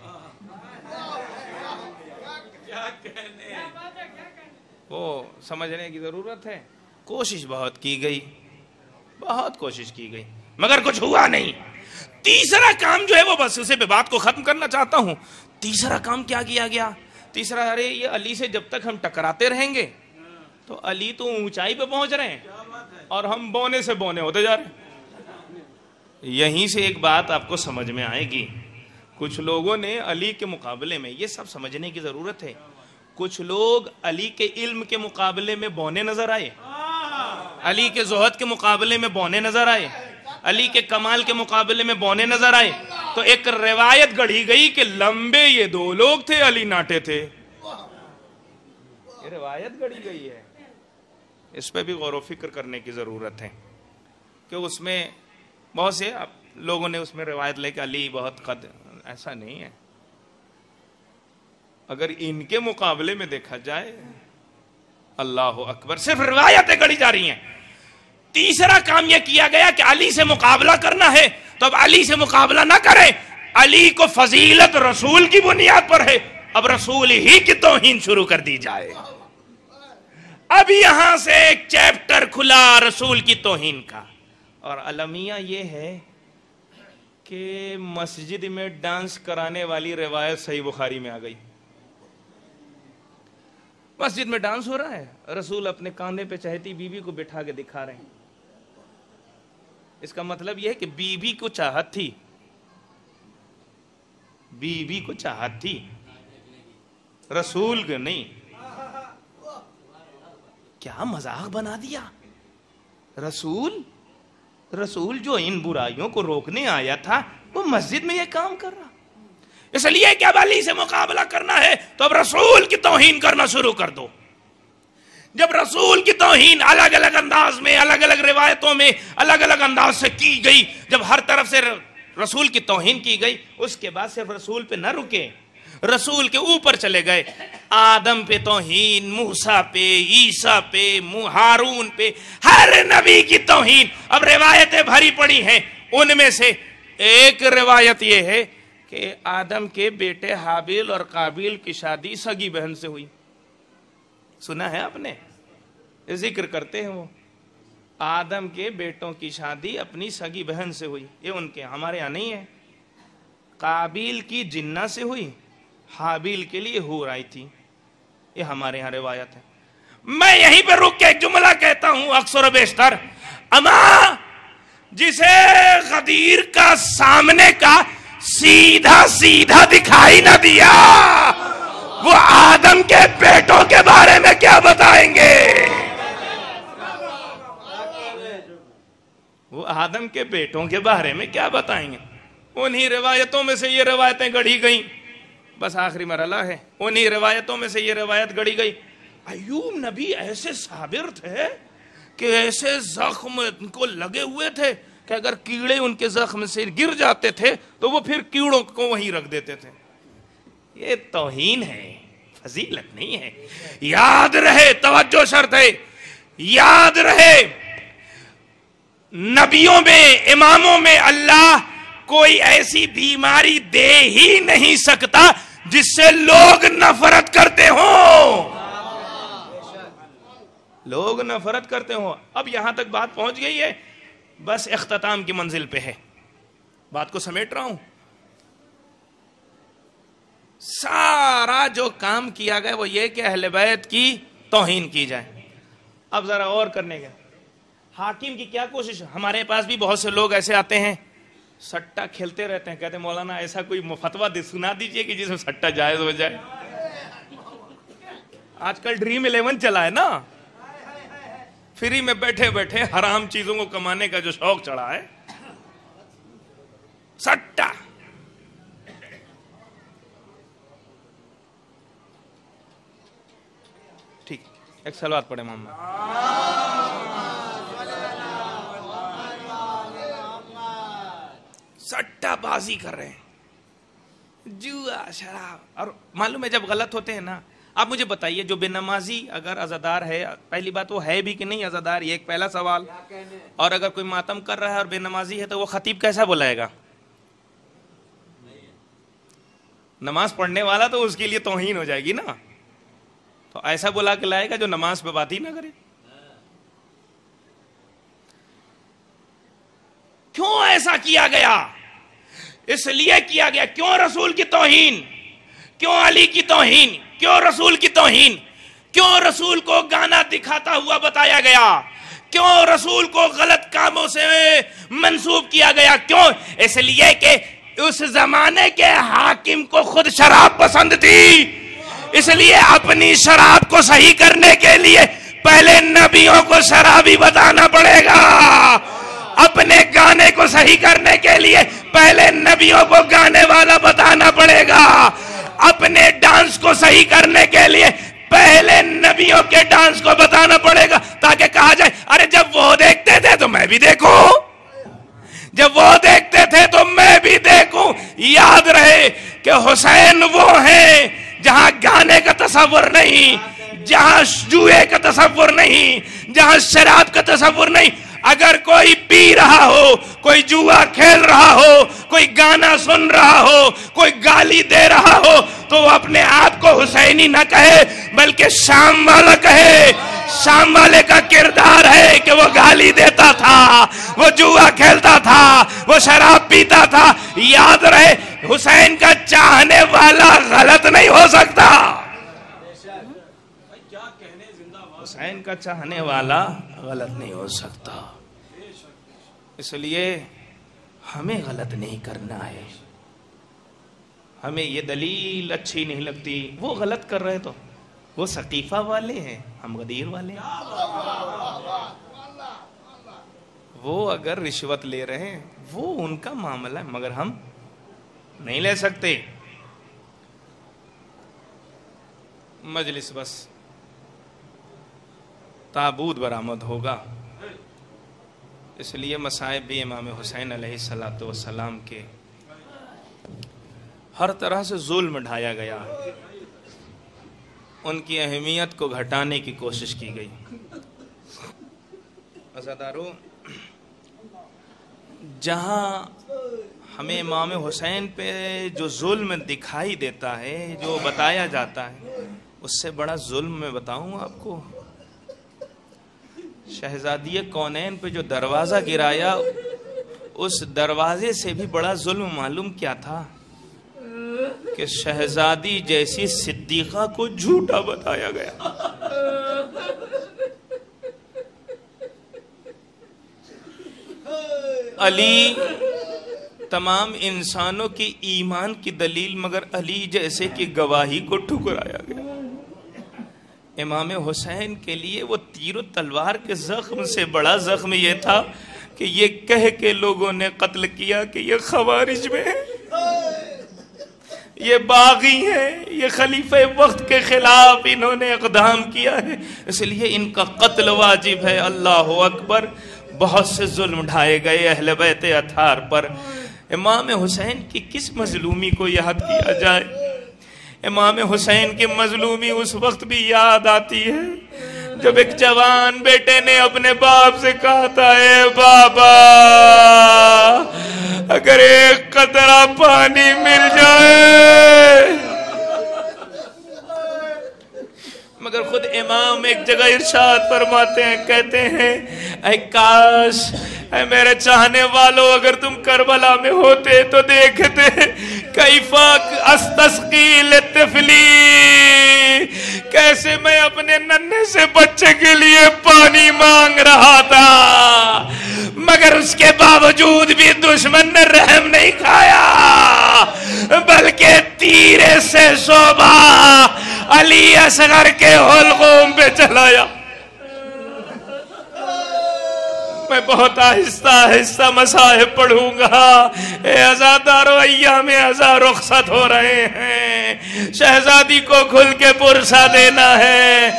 A: وہ سمجھنے کی ضرورت ہے. کوشش بہت کی گئی، بہت کوشش کی گئی، مگر کچھ ہوا نہیں. تیسرا کام جو ہے وہ، بس اسے پہ بات کو ختم کرنا چاہتا ہوں. تیسرا کام کیا کیا گیا؟ تیسرا، ارے یہ علی سے جب تک ہم ٹکراتے رہیں گے تو علی تو اونچائی پہ پہنچ رہے ہیں اور ہم بونے سے بونے ہوتے جا رہے ہیں. یہیں سے ایک بات آپ کو سمجھ میں آئے گی. کچھ لوگوں نے علی کے مقابلے میں، یہ سب سمجھنے کی ضرورت ہے، کچھ لوگ علی کے علم کے مقابلے میں بونے نظر آئے، علی کے زہد کے مقابلے میں بونے نظر آئے، علی کے کمال کے مقابلے میں بونے نظر آئے. تو ایک روایت گڑھی گئی کہ لمبے یہ دو لوگ تھے، علی ناٹے تھے. یہ روایت گڑھی گئی ہے، اس پہ بھی غور و فکر کرنے کی ضرورت ہے کہ اس میں بہت سے لوگوں نے اس میں روایت لے کہ علی بہت قد. ایسا نہیں ہے. اگر ان کے مقابلے میں دیکھا جائے، اللہ اکبر، صرف روایتیں گڑھی جا رہی ہیں. تیسرا کام یہ کیا گیا کہ علی سے مقابلہ کرنا ہے تو اب علی سے مقابلہ نہ کریں. علی کو فضیلت رسول کی بنیاد پر ہے، اب رسول ہی کی توہین شروع کر دی جائے. اب یہاں سے ایک چیپٹر کھلا رسول کی توہین کا. اور المیہ یہ ہے کہ مسجد میں ڈانس کرانے والی روایت صحیح بخاری میں آ گئی. مسجد میں ڈانس ہو رہا ہے، رسول اپنے کاندھے پہ چہتی بیوی کو بٹھا کے دکھا رہے ہیں. اس کا مطلب یہ ہے کہ بیوی کو چاہت تھی، بیوی کو چاہت تھی، رسول کو نہیں. کیا مذاق بنا دیا. رسول جو ان برائیوں کو روکنے آیا تھا وہ مسجد میں یہ کام کر رہا. اس لیے کہ اب علی سے مقابلہ کرنا ہے تو اب رسول کی توہین کرنا شروع کر دو. جب رسول کی توہین الگ الگ انداز میں، الگ الگ روایتوں میں الگ الگ انداز سے کی گئی، جب ہر طرف سے رسول کی توہین کی گئی، اس کے بعد صرف رسول پہ نہ رکے، رسول کے اوپر چلے گئے. آدم پہ توہین، موسیٰ پہ، عیسیٰ پہ، ہارون پہ، ہر نبی کی توہین. اب روایتیں بھری پڑی ہیں. ان میں سے ایک روایت یہ ہے کہ آدم کے بیٹے حابیل اور قابیل کی شادی سگی بہن سے ہوئی. سنا ہے آپ نے؟ ذکر کرتے ہیں وہ آدم کے بیٹوں کی شادی اپنی سگی بہن سے ہوئی. یہ ان کے، ہمارے یہاں نہیں ہے. قابیل کی جنہ سے ہوئی، حابیل کے لیے حور آئی تھی. یہ ہمارے یہاں روایت ہے. میں یہیں پہ رک کے ایک جملہ کہتا ہوں اکثر و بیشتر، اما جسے غدیر کا سامنے کا سیدھا سیدھا دکھائی نہ دیا، وہ آدم کے بیٹوں کے بارے میں کیا بتائیں گے؟ وہ آدم کے بیٹوں کے بارے میں کیا بتائیں گے؟ انہی روایتوں میں سے یہ روایتیں گڑھی گئیں. بس آخری مرحلہ ہے. انہی روایتوں میں سے یہ روایت گڑھی گئی. ایوب نبی ایسے صابر تھے کہ ایسے زخم ان کو لگے ہوئے تھے کہ اگر کیڑے ان کے زخم سے گر جاتے تھے تو وہ پھر کیڑوں کو وہیں رکھ دیتے تھے. یہ توہین ہے. فضیلت نہیں ہے. یاد رہے، توجہ شرط ہے، یاد رہے نبیوں میں، اماموں میں اللہ کوئی ایسی بیماری دے ہی نہیں سکتا جس سے لوگ نفرت کرتے ہوں. لوگ نفرت کرتے ہوں. اب یہاں تک بات پہنچ گئی ہے، بس اختتام کی منزل پہ ہے. بات کو سمیٹ رہا ہوں. سارا جو کام کیا گیا وہ یہ کہ اہل بیت کی توہین کی جائے. اب ذرا اور کرنے کا حاکم کی کیا کوشش. ہمارے پاس بھی بہت سے لوگ ایسے آتے ہیں سٹا کھیلتے رہتے ہیں، کہتے ہیں مولانا ایسا کوئی فتویٰ سنا دیجئے کہ جس میں سٹا جائز ہو جائے. آج کل ڈریم 11 چلا ہے نا، فری میں بیٹھے بیٹھے حرام چیزوں کو کمانے کا جو شوق چڑھا ہے، سٹا. ٹھیک، ایک صلوات پڑھے محمد. سٹا بازی کر رہے ہیں، جوا، شراب. اور معلوم ہے جب غلط ہوتے ہیں نا، آپ مجھے بتائیے جو بے نمازی اگر عزادار ہے، پہلی بات وہ ہے بھی کہ نہیں عزادار، یہ ایک پہلا سوال. اور اگر کوئی ماتم کر رہا ہے اور بے نمازی ہے تو وہ خطیب کیسا بلائے گا؟ نماز پڑھنے والا تو اس کے لیے توہین ہو جائے گی نا. تو ایسا بلا کے لائے گا جو نماز پہ بات ہی نہ کرے. کیوں ایسا کیا گیا؟ اس لیے کیا گیا. کیوں رسول کی توہین؟ کیوں علی کی توہین؟ کیوں رسول کی توہین؟ کیوں رسول کو گانا دکھاتا ہوا بتایا گیا؟ کیوں رسول کو غلط کاموں سے منسوب کیا گیا؟ کیوں؟ اس لیے کہ اس زمانے کے حاکم کو خود شراب پسند تھی. اس لیے اپنی شراب کو صحیح کرنے کے لیے پہلے نبیوں کو شرابی بتانا پڑے گا. اپنے گانے کو صحیح کرنے کے لیے پہلے نبیوں کو گانے والا بتانا پڑے گا. اپنے ڈانس کو صحیح کرنے کے لیے پہلے نبیوں کے ڈانس کو بتانا پڑے گا، تاکہ کہا جائے ارے جب وہ دیکھتے تھے تو میں بھی دیکھوں، جب وہ دیکھتے تھے تو میں بھی دیکھوں. یاد رہے کہ حسین وہ ہیں جہاں گانے کا تصور نہیں، جہاں جوئے کا تصور نہیں، جہاں شراب کا تصور نہیں. اگر کوئی پی رہا ہو، کوئی جوا کھیل رہا ہو، کوئی گانا سن رہا ہو، کوئی گالی دے رہا ہو، تو وہ اپنے آپ کو حسینی نہ کہے بلکہ شام والا کہے. شام والے کا کردار ہے کہ وہ گالی دیتا تھا، وہ جوا کھیلتا تھا، وہ شراب پیتا تھا. یاد رہے حسین کا چاہنے والا غلط نہیں ہو سکتا. حسین کا چاہنے والا غلط نہیں ہو سکتا. اس لیے ہمیں غلط نہیں کرنا ہے. ہمیں یہ دلیل اچھی نہیں لگتی، وہ غلط کر رہے تو وہ ثقیفہ والے ہیں، ہم غدیر والے ہیں. وہ اگر رشوت لے رہے ہیں وہ ان کا معاملہ ہے، مگر ہم نہیں لے سکتے. مجلس بس تابوت برآمد ہوگا. اس لیے مصائب بھی امام حسین علیہ السلام کے ہر طرح سے ظلم ڈھایا گیا، ان کی اہمیت کو گھٹانے کی کوشش کی گئی. عزادارو، جہاں ہمیں امام حسین پہ جو ظلم دکھائی دیتا ہے، جو بتایا جاتا ہے، اس سے بڑا ظلم میں بتاؤں آپ کو، شہزادی کونین پہ جو دروازہ گرایا، اس دروازے سے بھی بڑا ظلم معلوم کیا تھا کہ شہزادی جیسی صدیقہ کو جھوٹا بتایا گیا. علی تمام انسانوں کی ایمان کی دلیل، مگر علی جیسے کی گواہی کو ٹھکرایا گیا. امام حسین کے لیے وہ تیر و تلوار کے زخم سے بڑا زخم یہ تھا کہ یہ کہہ کے لوگوں نے قتل کیا کہ یہ خوارج میں ہے، یہ باغی ہیں، یہ خلیفہ وقت کے خلاف انہوں نے اقدام کیا ہے، اس لیے ان کا قتل واجب ہے. اللہ اکبر. بہت سے ظلم ڈھائے گئے اہل بیت اطہار پر. امام حسین کی کس مظلومی کو یاد کیا جائے؟ امام حسین کی مظلومی اس وقت بھی یاد آتی ہے جب ایک جوان بیٹے نے اپنے باپ سے کہا تھا، اے بابا اگر ایک قطرہ پانی مل جائے. مگر خود امام ایک جگہ ارشاد فرماتے ہیں، کہتے ہیں اے کاش اے میرے چاہنے والوں اگر تم کربلا میں ہوتے تو دیکھتے کیفا استسقی لطفلی، کیسے میں اپنے ننھے سے بچے کے لیے پانی مانگ رہا تھا، مگر اس کے باوجود بھی دشمن نے رحم نہیں کھایا بلکہ تیرے سے شعبہ علی اصغر کے حلقوم پہ چلایا. میں بہت آہستہ آہستہ مصاحب پڑھوں گا. اے عزادارو ایام عزا رخصت ہو رہے ہیں، شہزادی کو کھل کے پرسہ دینا ہے.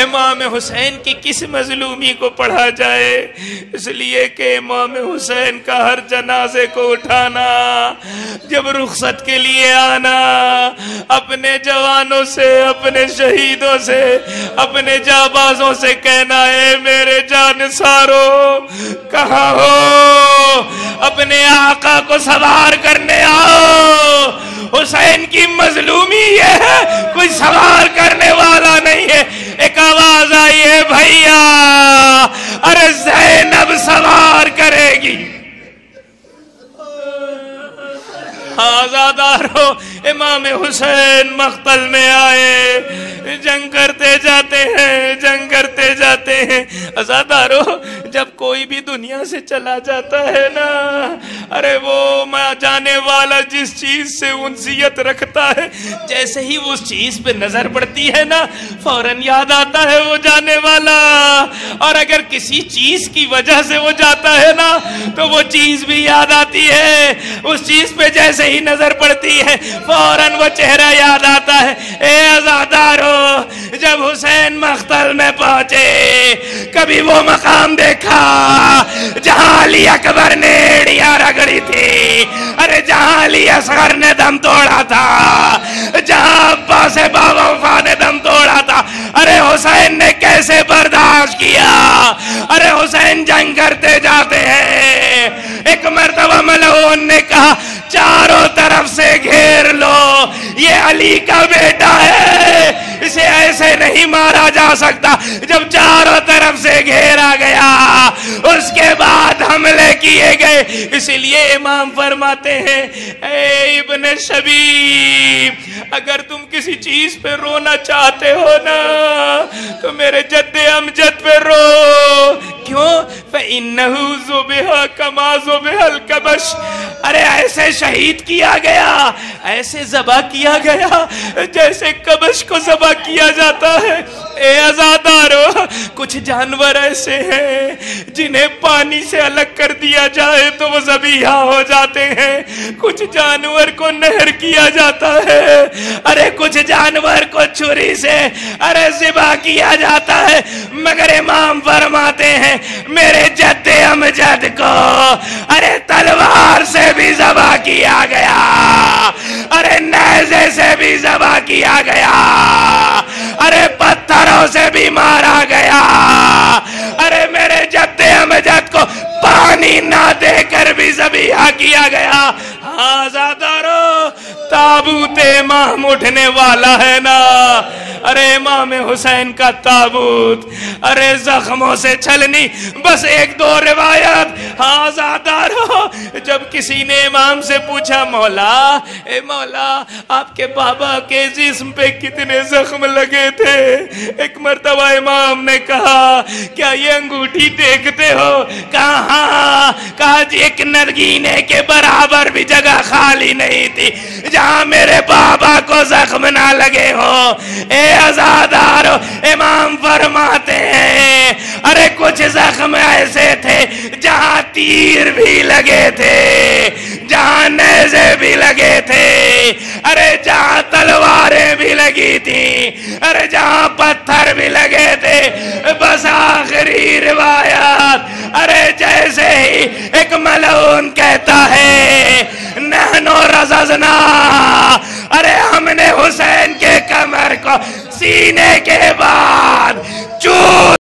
A: امام حسین کی کس مظلومی کو پڑھا جائے؟ اس لیے کہ امام حسین کا ہر جنازے کو اٹھانا، جب رخصت کے لیے آنا، اپنے جوانوں سے، اپنے شہیدوں سے، اپنے جانبازوں سے کہنا ہے میرے جانثارو کہاں ہو، اپنے آقا کو سوار کرنے آؤ. حسین کی مظلومی یہ ہے کوئی سوار کرنے والا نہیں ہے. ایک آواز آئی ہے بھائیا ارے زینب سوار کرے گی. آزادارو امام حسین مقتل میں آئے، جنگ کرتے جاتے ہیں، جنگ کرتے جاتے ہیں. آزادارو جب کوئی بھی دنیا سے چلا جاتا ہے نا، ارے وہ جانے والا جس چیز سے انسیت رکھتا ہے، جیسے ہی وہ اس چیز پہ نظر پڑتی ہے نا فوراً یاد آتا ہے وہ جانے والا. اور اگر کسی چیز کی وجہ سے وہ جاتا ہے نا تو وہ چیز بھی یاد آتی ہے. اس چیز پہ جیسے ہی نظر پڑتی ہے فوراً وہ چہرہ یاد آتا ہے. اے عزادارو جب حسین مقتل میں پہنچے کبھی وہ مقام دیکھا جہاں علی اکبر نے ایڑیاں رگڑی تھی، ارے جہاں علی اصغر نے دم توڑا تھا، جہاں عباس باوفا نے دم توڑا تھا، ارے حسین نے کیسے برداشت کیا. ارے حسین جنگ کرتے جاتے ہیں. ایک مرتبہ ملعون نے کہا چاروں طرف سے گھیر لو، یہ علی کا بیٹا ہے، اسے ایسے نہیں مارا جا سکتا. جب چاروں طرف سے گھیرا گیا اس کے بعد حملے کیے گئے. اسی لیے امام فرماتے ہیں اے ابن شبیب اگر تم کسی چیز پہ رونا چاہتے ہو نا تو میرے جد امجد پہ رو. کیوں؟ فَإِنَّهُ ذُبِحَ كَمَا ذُبِحَ الْكَبَشِ، ارے ایسے شہید کیا گیا، ایسے ذبح کیا گیا جیسے کبش کو ذبح کیا جاتا ہے. اے عزادارو کچھ جانور ایسے ہیں جنہیں پانی سے الگ کر دیا جائے تو وہ ذبیحہ ہو جاتے ہیں. کچھ جانور کو نہر کیا جاتا ہے، ارے کچھ جانور کو چھری سے ارے ذبح کیا جاتا ہے. مگر امام فرماتے ہیں میرے جد امجد کو ارے تلوار سے بھی ذبح کیا گیا، ارے نیزے سے بھی ذبح کیا گیا، ارے پتھروں سے بھی مارا گیا. ارے میرے جد امجد کو پانی نہ دے کر بھی ذبیحہ کیا گیا. آزادارو تابوت امام اٹھنے والا ہے نا، ارے امام حسین کا تابوت، ارے زخموں سے چھلنی. بس ایک دو روایت. آزادارو جب کسی نے امام سے پوچھا مولا اے مولا آپ کے بابا کے جسم پہ کتنے زخم لگے تھے، ایک مرتبہ امام نے کہا کیا یہ انگوٹھی دیکھتے ہو؟ کہاں؟ کہا جی ایک نرگینے کے برابر بھی جگہ خالی نہیں تھی جہاں میرے بابا کو زخم نہ لگے ہو. اے عزادارو امام فرماتے ہیں ارے کچھ زخم ایسے تھے جہاں تیر بھی لگے تھے، جہاں نیزے بھی لگے تھے، ارے جہاں تلواریں بھی لگی تھی، ارے جہاں پتھر بھی لگے تھے. بس آخری روایات ارے جیسے ہی ایک ملعون کہتا ہے نحنو رززنا، ارے ہم نے حسین کے کمر کو سینے کے بعد چور